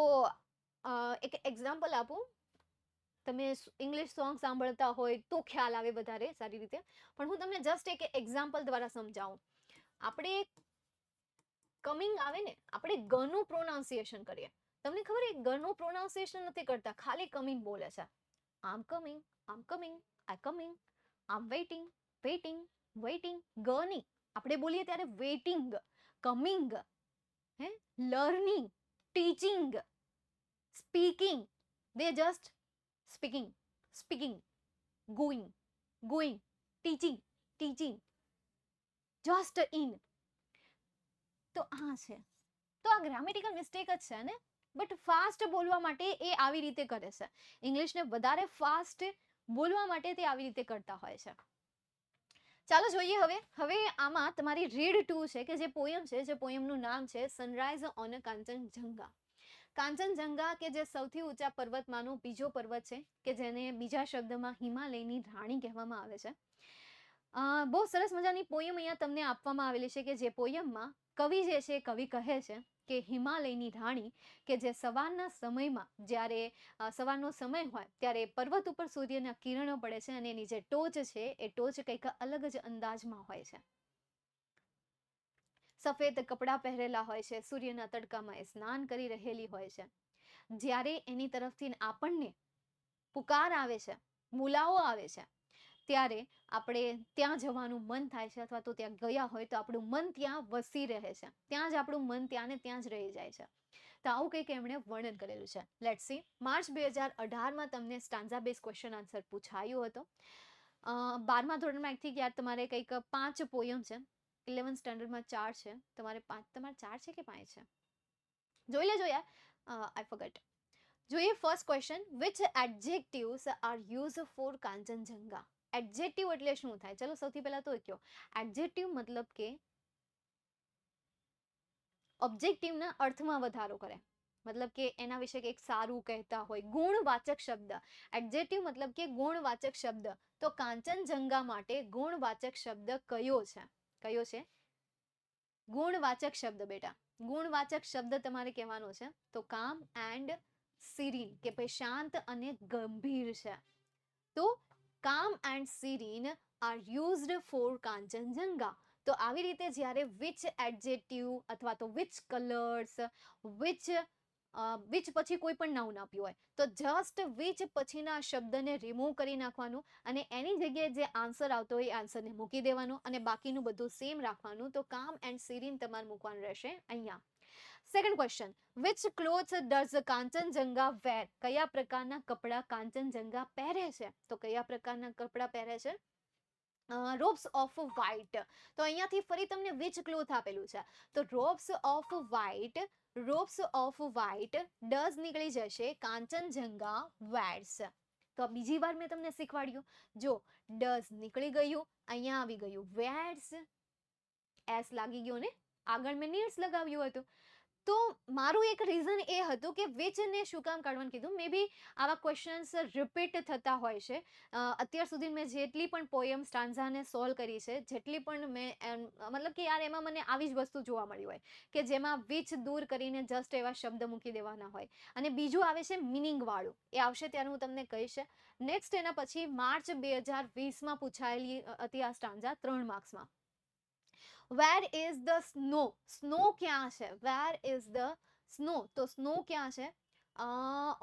એક એક્ઝામ્પલ આપું. તમે ઇંગ્લિશ સોંગ સાંભળતા હોય તો ખ્યાલ આવે વધારે સારી રીતે, પણ હું તમને જસ્ટ એક એક્ઝામ્પલ દ્વારા સમજાવું. આપણે કમિંગ આવે ને, આપણે ગનું પ્રોનાઉન્સિએશન કરીએ. તમને ખબર એ ગનું પ્રોનાઉન્સિએશન નથી કરતા, ખાલી કમિંગ બોલે છે. આમ કમિંગ, આઈ કમિંગ, આમ વેઇટિંગ, વેઇટિંગ. ગની આપણે બોલીએ ત્યારે વેઇટિંગ, કમિંગ, હે, learning, teaching, speaking. They just speaking, going, teaching, just in. તો આ છે, તો આ ગ્રામેટિકલ મિસ્ટેક જ છે ને. બટ ફાસ્ટ બોલવા માટે એ આવી રીતે કરે છે. ઇંગ્લિશને વધારે ફાસ્ટ બોલવા માટે તે આવી રીતે કરતા હોય છે. ચાલો જોઈએ હવે આમાં તમારી રીડ 2 છે, કે જે પોયમ છે, જે પોયમનું નામ છે સનરાઈઝ ઓન કાંચનજંગા. કાંચનજંગા કે જે સૌથી ઊંચા પર્વતમાંનો બીજો પર્વત છે, કે જેને બીજા શબ્દમાં હિમાલયની રાણી કહેવામાં આવે છે. બહુ સરસ મજાની પોયમ અહીંયા તમને આપવામાં આવેલી છે, કે જે પોયમમાં કવિ જે છે કવિ કહે છે કે હિમાલયની રાણી, કે જે સવારના સમયમાં જ્યારે સવારનો સમય હોય ત્યારે પર્વત ઉપર સૂર્યના કિરણો પડે છે અને એની જે ટોચ છે એ ટોચ કંઈક અલગ જ અંદાજમાં હોય છે. સફેદ કપડાં પહેરેલા હોય છે, સૂર્યના તડકામાં એ સ્નાન કરી રહેલી હોય છે. જ્યારે એની તરફથી આપણને પુકાર આવે છે, મુલાઓ આવે છે, ત્યારે આપણે ત્યાં જવાનું મન થાય છે, અથવા તો ત્યાં ગયા હોય તો આપણું મન ત્યાં વસી રહે છે. ત્યાં જ આપણું મન ત્યાં ને ત્યાં જ રહી જાય છે. તો આવું કંઈક એમણે વર્ણન કરેલું છે. Let's see. માર્ચ 2018માં તમને સ્ટાન્ઝા બેઝ ક્વેશ્ચન આન્સર પૂછાયો હતો. 12મા ધોરણમાં એકથી યાદ તમારે કંઈક 5 પોયમ છે. 11 સ્ટાન્ડર્ડમાં 4 છે. તમારે 4 છે કે 5 છે? જોઈ લેજો યાર. I forgot. જોઈએ first question. Which adjectives are use for Kanchenjunga? Adjective એટલે શું થાય? ચલો સૌથી પહેલા તો કહો. એડજેક્ટિવ મતલબ કે ઓબ્જેક્ટિવના અર્થમાં વધારો કરે, મતલબ કે એના વિશે કંઈક સારું કહેતા હોય, ગુણવાચક શબ્દ. એડજેક્ટિવ મતલબ કે ગુણવાચક શબ્દ. તો કાંચનજંગા માટે ગુણવાચક શબ્દ કયો છે? કયો છે? ગુણવાચક શબ્દ બેટા. ગુણવાચક શબ્દ તમારે કહેવાનો છે તો કામ એન્ડ સિરીન, કે ભાઈ શાંત અને ગંભીર છે. તો કામ and સિરીન are used four Kanchenjunga. તો આવી રીતે જ્યારે વિચ એડજેક્ટિવ અથવા તો વિચ કલર્સ, વિચ પછી કોઈ પણ નાઉન આપ્યું હોય તો જસ્ટ વિચ પછીના શબ્દને રિમૂવ કરી નાખવાનું અને એની જગ્યાએ જે આન્સર આવતો હોય એ આન્સરને મૂકી દેવાનો અને બાકીનું બધું સેમ રાખવાનું. તો કામ એન્ડ સિરીન તમારે મૂકવાનું રહેશે અહીંયા. Second question. Which clothes does Kanchenjunga wear? કયા પ્રકારના કપડાં કાંચનજંગા પહેરે છે? તો કયા પ્રકારના કપડાં પહેરે છે? Robes of white. તો અહીંયાથી ફરી તમને વિચ ક્લોથ આપેલું છે, તો રોબ્સ ઓફ વ્હાઇટ ડઝ નીકળી જશે કાંચનજંગા વેર્સ. તો બીજી વાર મેં તમને શીખવાડ્યું. જો ડઝ નીકળી ગયું, અહીંયા આવી ગયું વેર્સ, એસ લાગી ગયો ને, આગળ મેં નીડ્સ લગાવ્યું હતું. તો મારું એક રીઝન એ હતું કે વિચને શું કામ કાઢવાનું કીધું. મે બી આવા ક્વેશ્ચન્સ રિપીટ થતા હોય છે. અત્યાર સુધી મેં જેટલી પણ પોયમ સ્ટાન્ઝાને સોલ્વ કરી છે, જેટલી પણ મેં મતલબ કે યાર એમાં મને આવી જ વસ્તુ જોવા મળી હોય કે જેમાં વિચ દૂર કરીને જસ્ટ એવા શબ્દ મૂકી દેવાના હોય. અને બીજું આવે છે મિનિંગ વાળું, એ આવશે ત્યારે હું તમને કહીશ. નેક્સ્ટ એના પછી માર્ચ 2020માં પૂછાયેલી હતી આ સ્ટાન્ઝા 3 માર્ક્સમાં. Where is the snow? Snow ક્યાં છે? Where is the snow? તો સ્નો ક્યાં છે?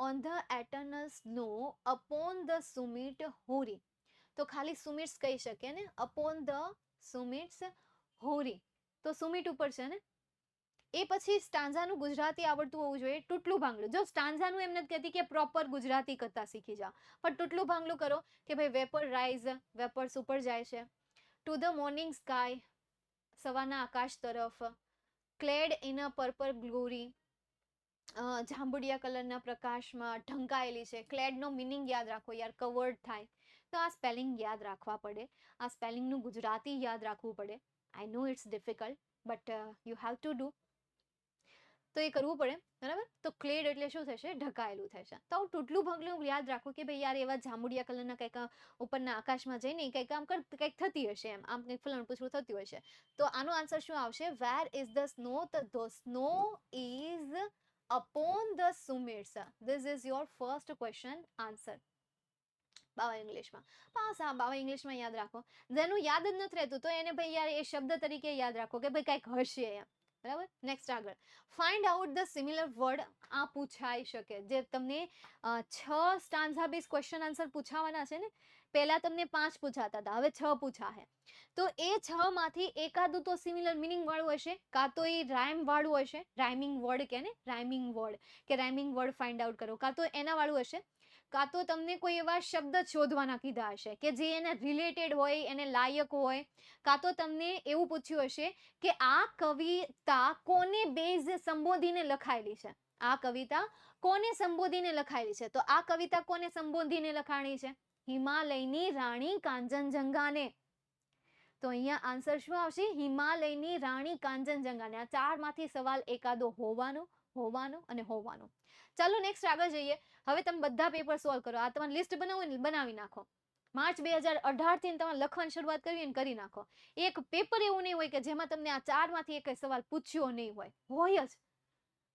On the eternal snow upon the summit hoary. તો ખાલી સુમિટ્સ કહી શકીએ ને, અપોન ધ સુમિટ્સ હોરી. તો સુમિટ ઉપર છે ને. એ પછી સ્ટાન્ઝાનું ગુજરાતી આવડતું હોવું જોઈએ. ટૂટલું ભાંગલું. જો સ્ટાન્ઝાનું એમ નથી કહેતી કે પ્રોપર ગુજરાતી કરતા શીખી જાઓ, પણ ટૂટલું ભાંગલું કરો કે ભાઈ વેપર રાઇઝ, વેપર્સ ઉપર જાય છે. ટુ ધ મોર્નિંગ સ્કાય, સવારના આકાશ તરફ. Clad in a purple glory, જાંબુડિયા કલરના પ્રકાશમાં ઢંકાયેલી છે. ક્લેડનો મિનિંગ યાદ રાખો યાર, કવર્ડ થાય. તો આ સ્પેલિંગ યાદ રાખવા પડે, આ સ્પેલિંગનું ગુજરાતી યાદ રાખવું પડે. I know it's difficult but you have to do. તો એ કરવું પડે, બરાબર. તો ક્લેડ એટલે શું થશે? ઢંકાયેલું થશે. તો આવું તૂટલું ભંગલું યાદ રાખો કે ભાઈ યાર એવા જાંબુડિયા કલરના કંઈક ઉપરના આકાશમાં જઈને કંઈક આમ કંઈક થતી હશે, એમ આમ કંઈક ફલાણું પૂછડું થતું હશે. તો આનો આન્સર શું આવશે? Where is the snow? તો the snow is upon the summits. This is your first question answer. બાવા ઇંગ્લિશમાં પાસ. આ બાવા ઇંગ્લિશમાં યાદ રાખો. જેનું યાદ જ નથી રહેતું તો એને ભાઈ યાર એ શબ્દ તરીકે યાદ રાખો કે ભાઈ કંઈક હશે એમ, બરાબર. નેક્સ્ટ આગળ, find out the similar word. આ પૂછાઈ શકે. જે તમને 6 સ્ટાન્ઝા બેઝ ક્વેશ્ચન આન્સર પૂછાવાના છે ને, પહેલા તમને 5 પૂછાતા હતા, હવે 6 પૂછાશે. તો એ 6 માંથી એકાદું તો સિમિલર મિનિંગ વાળું હશે, કાં તો એ રાઇમ વાળું હશે, રાઇમિંગ વર્ડ કે ને, રાઇમિંગ વર્ડ કે રાઇમિંગ વર્ડ ફાઇન્ડ આઉટ કરો, કાં તો એના વાળું હશે, કાં તો તમને કોઈ એવા શબ્દ શોધવાના કીધા હશે કે જે એને રિલેટેડ હોય, એને લાયક હોય, કાં તો તમને એવું પૂછ્યું હશે કે આ કવિતા કોને બેઝ સંબોધીને લખાયેલી છે. આ કવિતા કોને સંબોધીને લખાયેલી છે? તો આ કવિતા કોને સંબોધીને લખાણી છે? હિમાલયની રાણી કાંચનજંઘાને. તો અહીંયા આન્સર શું આવશે? હિમાલયની રાણી કાંચનજંઘાને. આ 4 માંથી સવાલ એકાદો હોવાનો, હોવાનો અને હોવાનો. ચાલો નેક્સ્ટ આગળ જઈએ. હવે તમે બધા પેપર સોલ્વ કરો. આ તમારે લિસ્ટ બનાવી નાખો. માર્ચ 2018 થી તમારે લખવાની શરૂઆત કરવી ને કરી નાખો. એક પેપર એવું નહીં હોય કે જેમાં તમને આ 4 માંથી એક સવાલ પૂછ્યો નહીં હોય. હોય જ.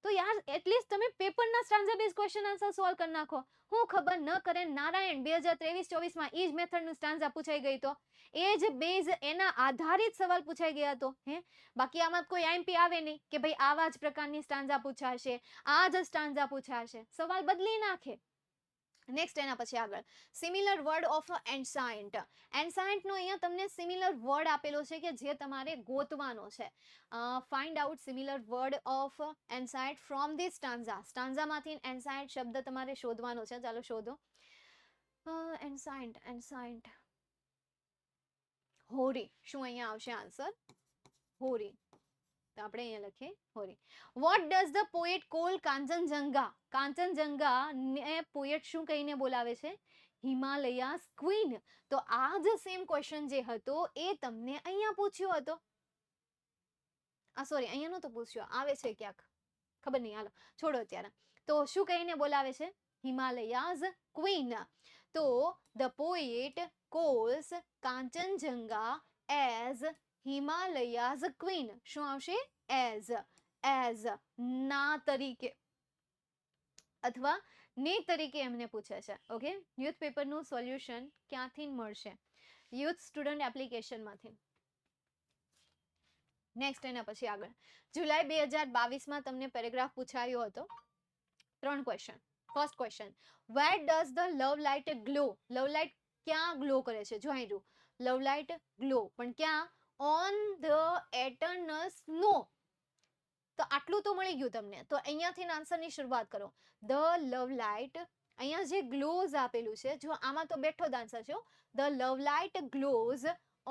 તો યાર એટલીસ્ટ તમે પેપરના stanza base question answer solve કરી નાખો. હું ખબર ન કરે નારાયણ 2023-24 માં ઈ જ મેથડનું સ્ટાન્ઝા પૂછાઈ ગઈ તો એ જ બેઝ એના આધારિત સવાલ પૂછાઈ ગયા તો હે. બાકી આમાં કોઈ આઈએમપી આવે નહીં કે ભાઈ આવા જ પ્રકારની સ્ટાન્ઝા પૂછાશે, આ જ સ્ટાન્ઝા પૂછાશે. સવાલ બદલી નાખે. નેક્સ્ટ એના પછી આગળ, સિમિલર વર્ડ ઓફ એન્સાઇન્ટ. એન્સાઇન્ટનો અહીંયા તમને સિમિલર વર્ડ આપેલો છે કે જે તમારે ગોતવાનો છે. Find out similar word of ancient from the stanza. સ્ટાન્ઝામાંથી એન્સાઇન્ટ શબ્દ તમારે શોધવાનો છે. ચાલો શોધો. એન્સાઇન્ટ, એન્સાઇન્ટ, હોરી. શું અહીંયા આવશે આન્સર? હોરી. તો આપણે અહીંયા લખીએ hoary. What does the poet call Kanchenjunga? Kanchenjunga ને પોએટ શું કહીને બોલાવે છે? હિમાલયાસ ક્વીન. તો આ જ સેમ ક્વેશ્ચન જે હતો એ તમને અહીંયા પૂછ્યો હતો. સોરી, અહીંયા નતો પૂછ્યો, આવે છે ક્યાંક, ખબર નહીં, હાલો છોડો અત્યારે. તો શું કહીને બોલાવે છે? હિમાલયાસ ક્વીન. તો the poet calls Kanchenjunga as Himalayas queen. શું આવશે? એઝ ના તરીકે અથવા ને તરીકે એમને પૂછે છે. ઓકે, યુથ પેપરનું સોલ્યુશન ક્યાંથી મળશે? Youth student એપ્લિકેશનમાંથી. નેક્સ્ટ એના પછી આગળ, જુલાઈ 2022 તમને પેરેગ્રાફ પૂછાયો હતો. 3 question. First question, where does the love light glow? Love light ક્યાં ગ્લો કરે છે? જો અહીં લવ લાઇટ ગ્લો, પણ ક્યાં? On the eternal snow. તો આટલું તો મળી ગયું તમને. તો અહીંયાથી આન્સરની શરૂઆત કરો. ધ લવ લાઇટ, અહીંયા જે ગ્લોઝ આપેલું છે, જો આમાં તો બેઠો જ આન્સર છે. The love light glows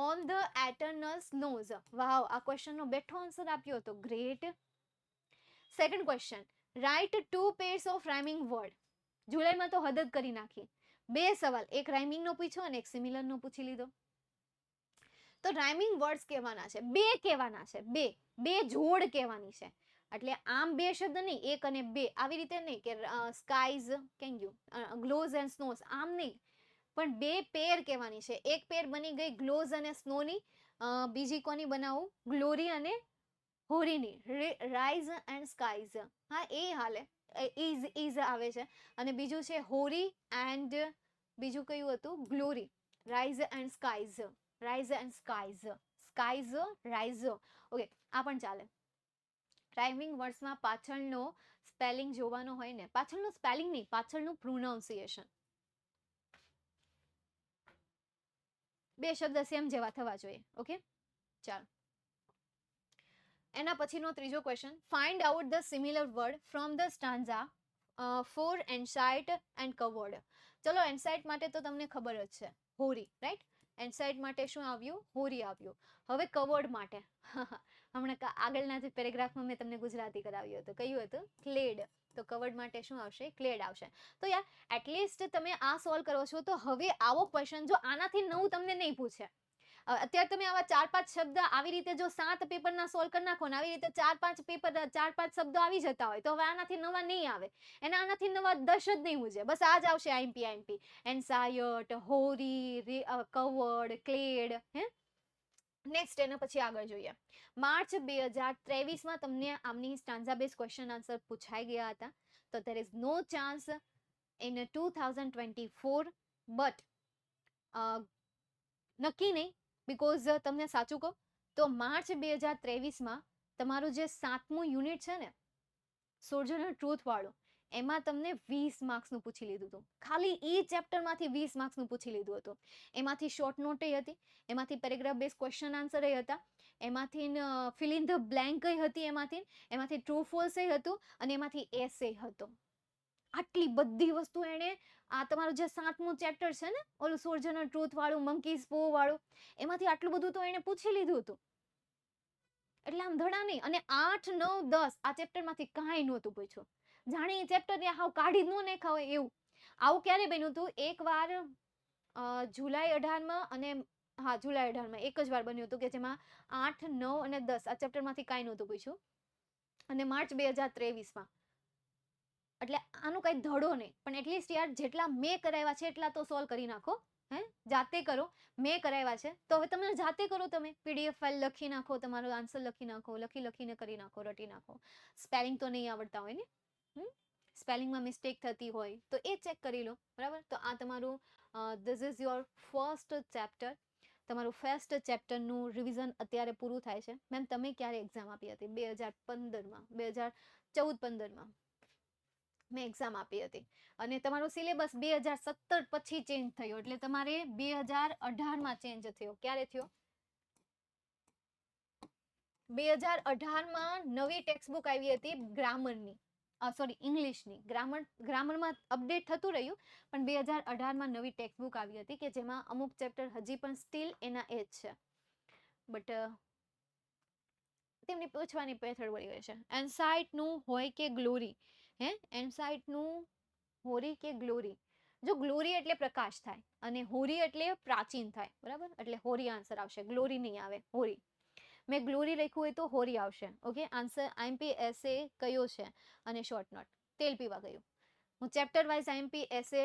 on the eternal snows. Wow, આ ક્વેશ્ચનનો બેઠો આન્સર આપ્યો હતો. Great. Second question, write 2 pairs of rhyming word. જુલાઈમાં તો હદ જ કરી નાખી. 2 સવાલ, એક રાઇમિંગનો પૂછ્યો અને એક સિમિલરનો પૂછી લીધો. તો રાઇમિંગ વર્ડ્સ કહેવાના છે, 2 કહેવાના છે, 2 જોડ કહેવાની છે. એટલે આમ 2 શબ્દ નહીં, 1 અને 2 આવી રીતે નહીં કે skies can you glows and snows, આમ નહીં, પણ 2 પેર કહેવાની છે. એક પેર બની ગઈ ગ્લોઝ અને સ્નોની, બીજી કોની બનાવું? ગ્લોરી અને હોરીની, રાઇઝ એન્ડ સ્કાઈઝ. હા, એ હાલે, ઇઝ આવે છે. અને બીજું છે હોરી એન્ડ બીજું કયું હતું? Glory. Rise and skies, rise and skies, skies rise. Okay, આ પણ ચાલે. રાઇમિંગ વર્ડ્સમાં પાછળનો સ્પેલિંગ જોવાનો હોય ને, પાછળનું સ્પેલિંગ નહીં, પાછળનું પ્રોનાઉન્સિએશન. 2 શબ્દ સેમ જેવા થવા જોઈએ. ઓકે, ચાલો. એના પછીનો ત્રીજો question, find out the similar word from the stanza for ancient and covered. ચલો, એન્સાઇટ માટે તો તમને ખબર જ છે, હોરી, રાઈટ. એન્સાઇટ માટે શું આવ્યું? હોરી આવ્યું. હવે કવર્ડ માટે હમણાં આગળના જે પેરેગ્રાફમાં મેં તમને ગુજરાતી કરાવ્યું હતું, કયું હતું? ક્લેડ. તો કવર્ડ માટે શું આવશે? ક્લેડ આવશે. તો યાર એટલીસ્ટ તમે આ સોલ્વ કરો છો તો હવે આવો ક્વેશ્ચન જો આનાથી નવું તમને નહીં પૂછે, અત્યારે તમે આવા 4-5 શબ્દ આવી રીતે જો 7 પેપરના સોલ્વ કરી નાખો ને આવી રીતે 4-5 પેપર 4-5 શબ્દો આવી જતા હોય તો હવે આનાથી નવા નહીં આવે, એના આનાથી નવા 10 જ નહીં મૂજે, બસ આ જ આવશે IMP. Ancient, hoary, covered, clad. હે, નેક્સ્ટ એના પછી આગળ જોઈએ. માર્ચ 2023માં તમને આમની સ્ટાન્ઝા બેઝ ક્વેશ્ચન આન્સર પૂછાઈ ગયા હતા, તો there is no chance in 2024, but નક્કી નહીં, બીકોઝ તમને સાચું કહું તો માર્ચ 2023માં તમારું જે 7મું યુનિટ છે ને, સોલ્જર ટ્રુથ વાળું, એમાં તમને 20 માર્ક્સનું પૂછી લીધું હતું. ખાલી એ ચેપ્ટરમાંથી 20 માર્ક્સનું પૂછી લીધું હતું. એમાંથી શોર્ટ નોટ હતી, એમાંથી પેરેગ્રાફ બેઝ ક્વેશ્ચન આન્સર હતા, એમાંથી ફિલ ઇન ધ બ્લેન્ક હતી, એમાંથી ટ્રુ ફોલ્સ હતું, અને એમાંથી એસે હતો. આટલી બધી વસ્તુ એને આ તમારું જે 7મું ચેપ્ટર છે ને, ઓલું સોલ્જર ટ્રુથ વાળું, મંકીઝ પો વાળું, એમાંથી આટલું બધું તો એને પૂછી લીધું હતું. એટલે આમ ધડા નહીં. અને 8, 9, 10 આ ચેપ્ટરમાંથી કાંઈ નહોતું પૂછ્યું. જાણે એ ચેપ્ટર ને હાવ કાઢી જ ન નાખ્યા હોય એવું. આવું ક્યારે બન્યું હતું? એકવાર જુલાઈ 18માં, અને હા જુલાઈ 18માં એક જ વાર બન્યું હતું કે જેમાં 8, 9 અને 10 આ ચેપ્ટરમાંથી કાંઈ નહોતું પૂછ્યું, અને માર્ચ 2023માં. એટલે આનું કઈ ધડો નહીં, પણ એટલીસ્ટ યાર જેટલા મેં કરાવ્યા છે એટલા તો સોલ્વ કરી નાખો. હે, જાતે કરો. મેં કરાવ્યા છે તો હવે તમે જાતે કરો. તમે પીડીએફ ફાઇલ લખી નાખો, તમારો આન્સર લખી નાખો, લખીને કરી નાખો, રટી નાખો. સ્પેલિંગ તો નહીં આવડતા હોય ને, સ્પેલિંગમાં મિસ્ટેક થતી હોય તો એ ચેક કરી લો, બરાબર. તો આ તમારું this is your first chapter. તમારું ફર્સ્ટ ચેપ્ટરનું રિવિઝન અત્યારે પૂરું થાય છે. મેમ તમે ક્યારે એક્ઝામ આપી હતી? 2015માં, 2014-15માં મેં એક્ઝામ આપી હતી, અને તમારો સિલેબસ 2017 પછી ચેન્જ થયો, એટલે તમારે 2018માં ચેન્જ થયો. ક્યારે થયો? 2018માં નવી ટેક્સ્ટ બુક આવી હતી ગ્રામરની, સોરી ઇંગ્લિશની. ગ્રામરમાં અપડેટ થતું રહ્યું, પણ 2018માં નવી ટેક્સ્ટ બુક આવી હતી કે જેમાં અમુક ચેપ્ટર હજી પણ સ્ટીલ એના એ જ છે, બટ તેમની પૂછવાની પેથડ વળી ગઈ છે. એન્સાઇટનું હોય કે ગ્લોરી? હે, એન્સાઇટનું હોરી કે ગ્લોરી? જો ગ્લોરી એટલે પ્રકાશ થાય અને હોરી એટલે પ્રાચીન થાય, બરાબર, એટલે હોરી આન્સર આવશે, ગ્લોરી નહીં આવે, હોરી. મેં ગ્લોરી લખ્યું હોય તો હોરી આવશે. ઓકે, આન્સર આઈએમપી એસે કયો છે અને શોર્ટ નોટ તેલ પીવા ગયું. હું ચેપ્ટર વાઇઝ આઈએમપી એસે,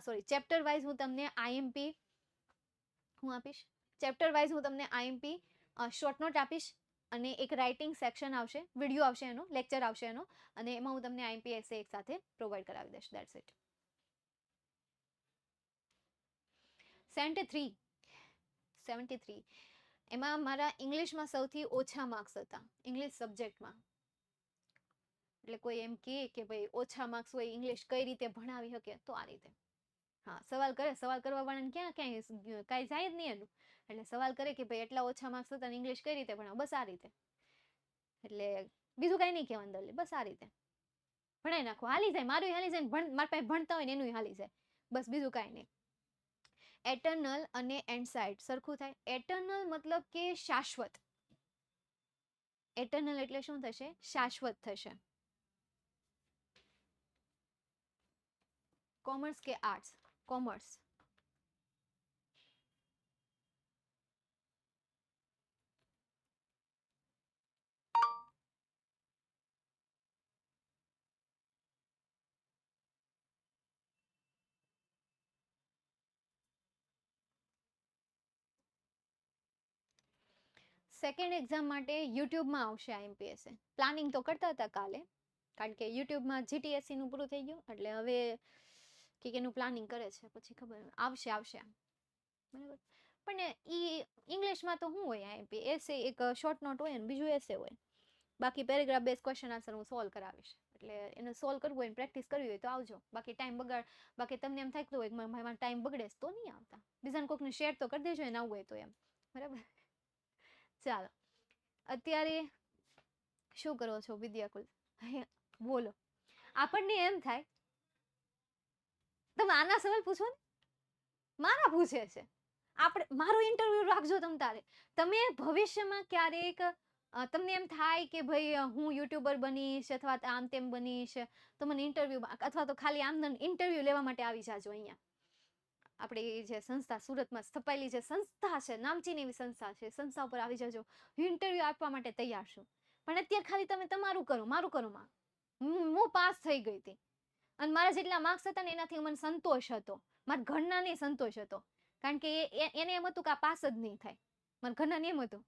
સોરી ચેપ્ટર વાઇઝ હું તમને આઈએમપી હું આપીશ. ચેપ્ટર વાઇઝ હું તમને આઈએમપી શોર્ટ નોટ આપીશ, અને એક રાઇટિંગ સેક્શન આવશે, વિડીયો આવશે એનો, લેક્ચર આવશે એનો, અને એમાં હું તમને આઈએમપી એસે એક સાથે પ્રોવાઈડ કરાવી દઈશ. That's it. 73 એમાં મારા ઇંગ્લિશમાં સૌથી ઓછા માર્ક્સ હતા, ઇંગ્લિશ સબ્જેક્ટમાં. એટલે કોઈ એમ કે ભાઈ ઓછા માર્ક્સ હોય, ઇંગ્લિશ કઈ રીતે ભણાવી શકે, તો આ રીતે. હા, સવાલ કરે, સવાલ કરવા વાળાને ક્યાંય કાંઈ જાય જ નહીં એનું. એટલે સવાલ કરે કે ભાઈ એટલા ઓછા માર્ક્સ હતા ને ઇંગ્લિશ કઈ રીતે ભણાવો, બસ આ રીતે. એટલે બીજું કઈ નહીં કહેવાનું દરલે, બસ આ રીતે ભણાઈ નાખો, હાલી જાય. મારું હાલી જાય, મારા પાસે ભણતા હોય ને એનું હાલી જાય, બસ બીજું કાંઈ નહીં. એટર્નલ અને એન્ડસાઇટ સરખું થાય? એટર્નલ મતલબ કે શાશ્વત. એટર્નલ એટલે શું થશે? શાશ્વત થશે. કોમર્સ કે આર્ટ્સ? કોમર્સ. સેકન્ડ એક્ઝામ માટે યુટ્યુબમાં આવશે આઈએમપીએસે. પ્લાનિંગ તો કરતા હતા કાલે, કારણ કે યુટ્યુબમાં જીટીએસસી નું પૂરું થઈ ગયું, એટલે હવે કે એનું પ્લાનિંગ કરે છે, પછી ખબર આવશે બરાબર. પણ ઈ ઇંગ્લિશમાં તો શું હોય, આઈએમપી એસે એક શોર્ટ નોટ હોય અને બીજું એસે હોય. બાકી પેરેગ્રાફ બેઝ ક્વેશ્ચન આન્સર હું સોલ્વ કરાવીશ, એટલે એને સોલ્વ કરવું હોય, પ્રેક્ટિસ કરવી હોય તો આવજો. બાકી ટાઈમ બગાડ, બાકી તમને એમ થતું હોય કે મારા ટાઈમ બગડે તો નહીં આવતા. બીજાને કોકને શેર તો કરી દેજો એને આવવું હોય તો, એમ બરાબર. ચાલો, અત્યારે શું કરો છો વિદ્યાકુલ? બોલો. આપણને એમ થાય તમે આના સવાલ પૂછો ને, મારા પૂછે છે. આપણે મારું ઇન્ટરવ્યુ રાખજો તમ તારે. તમે ભવિષ્યમાં ક્યારેક તમને એમ થાય કે ભાઈ હું યુટ્યુબર બનીશ અથવા આમ તેમ બનીશ, તો મને ઇન્ટરવ્યુ અથવા તો ખાલી આમ ઇન્ટરવ્યુ લેવા માટે આવી જાજો અહીંયા. આપણી જે સંસ્થા સુરતમાં સ્થપાયેલી જે સંસ્થા છે, નામચીન એવી સંસ્થા છે, સંસ્થા ઉપર આવી જજો. ઇન્ટરવ્યુ આપવા માટે તૈયાર છું. પણ અત્યારે ખાલી તમે તમારું કરો, મારું કરો માં. હું પાસ થઈ ગઈ હતી. અને મારા જેટલા માર્ક્સ હતા ને એનાથી મને સંતોષ હતો. મારા ઘરનાને સંતોષ હતો. કારણ કે એને એમ હતું કે આ પાસ જ નહીં થાય. મારા ઘરનાને એમ હતું.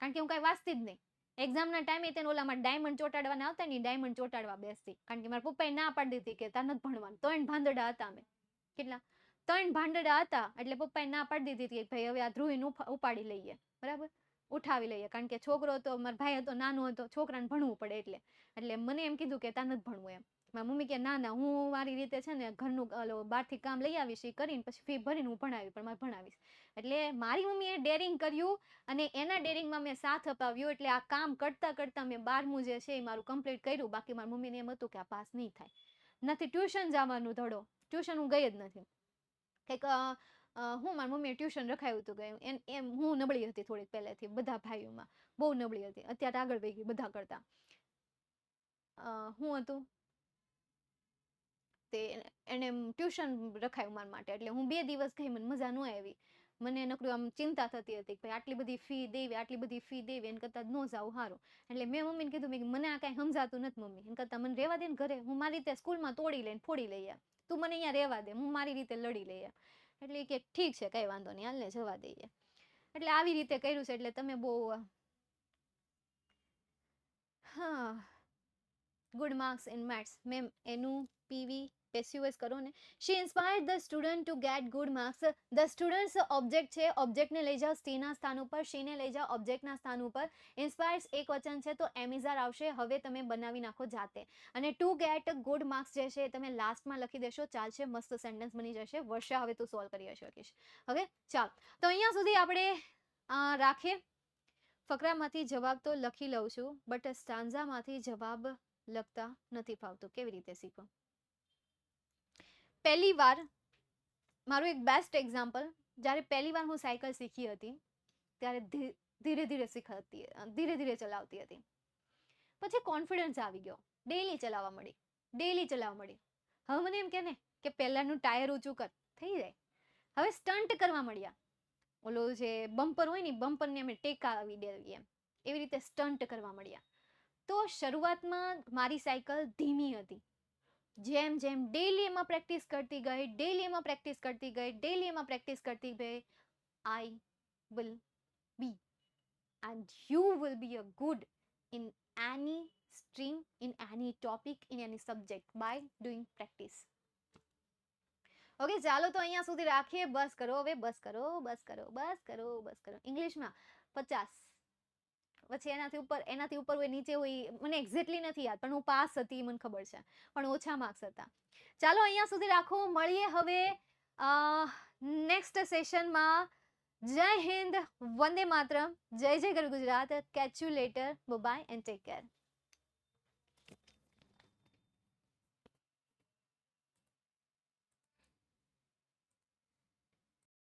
કારણ કે હું કાંઈ વાંચતી જ નહીં. એક્ઝામના ટાઈમે તેને ઓલામાં ડાયમંડ ચોંટાડવાના આવતા ને ડાયમંડ ચોંટાડવા બેસતી. કારણ કે મારા પપ્પાએ ના પાડી દીધી કે તાર નથી ભણવાનું. 3 ભાંદડા હતા અમે. કેટલા? 3 ભાંદડા હતા. એટલે પપ્પાએ ના પાડી દીધી કે ભાઈ હવે આ ધ્રુવીને ઉપાડી લઈએ. બરાબર? ઉઠાવી લઈએ. કારણ કે છોકરો તો મારો ભાઈ હતો, નાનો હતો, છોકરાને ભણવું પડે એટલે. એટલે મને એમ કીધું કે તાર નથી ભણવું એમ. મારી મમ્મી કે ના ના હું મારી રીતે છે ને ઘરનું બહારથી કામ લઈ આવીશ એ કરીને પછી ફી ભરીને હું ભણાવી પણ મારે ભણાવીશ. એટલે મારી મમ્મીએ ડેરિંગ કર્યું અને એના ડેરિંગમાં મેં સાથ અપાવ્યો. એટલે આ કામ કરતા કરતા મેં 12મું જે છે એ મારું કમ્પ્લીટ કર્યું. બાકી મારી મમ્મીને એમ હતું કે આ પાસ નહીં થાય. નથી ટ્યુશન જવાનું ધડો. ટ્યુશન હું ગઈ જ નથી. કંઈક હું મારી મમ્મીએ ટ્યુશન રખાયું હતું ગયું એમ હું નબળી હતી થોડીક પહેલેથી બધા ભાઈઓમાં બહુ નબળી હતી. અત્યારે આગળ વહી ગઈ બધા કરતા. હું હતું તે એને ટ્યુશન રખાયું મારા માટે. એટલે હું 2 દિવસ ગઈ, મને મજા ન આવી. મને નકરું આમ ચિંતા થતી હતી કે ભાઈ આટલી બધી ફી દેવી, આટલી બધી ફી દેવી, એને કરતાં ન જાવું સારું. એટલે મેં મમ્મીને કીધું મેં મને આ કાંઈ સમજાતું નથી મમ્મી. એને કરતાં મને રહેવા દે ને ઘરે, હું મારી રીતે સ્કૂલમાં તોડી લઈને ફોડી લઈએ. તું મને અહીંયા રહેવા દે, હું મારી રીતે લડી લઈએ. એટલે કે ઠીક છે કંઈ વાંધો નહીં, હાલને જવા દઈએ. એટલે આવી રીતે કર્યું છે. એટલે તમે બહુ હા good marks in maths. Ma'am એનું PV PSUS કરો ને. She inspired the student to get good marks. The students object છે, ઓબ્જેક્ટને લઈ જાઓ સ્ટીના સ્થાન ઉપર, શીને લઈ જાઓ ઓબ્જેક્ટના સ્થાન ઉપર. ઇન્સ્પાયર્સ એક વચન છે તો એમિઝાર આવશે. હવે તમે બનાવી નાખો જાતે. અને ટુ ગેટ ગુડ માર્ક્સ જે છે એ તમે લાસ્ટમાં લખી દેશો, ચાલશે, મસ્ત સેન્ટેન્સ બની જશે. વર્ષા હવે તું સોલ્વ કરી શકીશ. હવે ચાલ તો અહીંયા સુધી આપણે રાખીએ. ફકરામાંથી જવાબ તો લખી લઉં છું બટ સ્ટાન્ઝામાંથી જવાબ લખતા નથી ફાવતું. કેવી રીતે શીખો? પહેલી વાર મારું એક બેસ્ટ એક્ઝામ્પલ, જ્યારે પહેલી વાર હું સાયકલ શીખી હતી ત્યારે ધીરે ધીરે શીખતી, ધીરે ધીરે ચલાવતી હતી. પછી કોન્ફિડન્સ આવી ગયો, ડેઈલી ચલાવવા મળી, ડેઈલી ચલાવવા મળી. હવે મને એમ કે ને કે પહેલાનું ટાયર ઊંચું કર, થઈ જાય. હવે સ્ટન્ટ કરવા મળ્યા. ઓલો જે બમ્પર હોય ને બમ્પરને અમે ટેકા આવી દેવી એમ, એવી રીતે સ્ટન્ટ કરવા મળ્યા. તો શરૂઆતમાં મારી સાયકલ ધીમી હતી. જેમ જેમ ડેઈલી એમાં પ્રેક્ટિસ કરતી ગઈ, ડેઈલી એમાં પ્રેક્ટિસ કરતી ગઈ, ડેઈલી એમાં પ્રેક્ટિસ કરતી ગઈ, I will be and you will be a good in any stream, in any topic, in any subject by doing practice. Okay ચાલો તો અહીંયા સુધી રાખીએ. બસ કરો હવે, બસ કરો, બસ કરો, બસ કરો, બસ કરો. ઇંગ્લિશમાં 50, પછી એનાથી ઉપર હોય નીચે હોય મને એક્ઝેક્ટલી નથી યાદ, પણ હું પાસ હતી મને ખબર છે, પણ ઓછા માર્ક્સ હતા. ચાલો અહીંયા સુધી રાખો. મળીએ હવે નેક્સ્ટ સેશનમાં. જય હિન્દ, વંદે માતરમ, જય જય ગરુ Gujarat. Catch you later, bye and take care.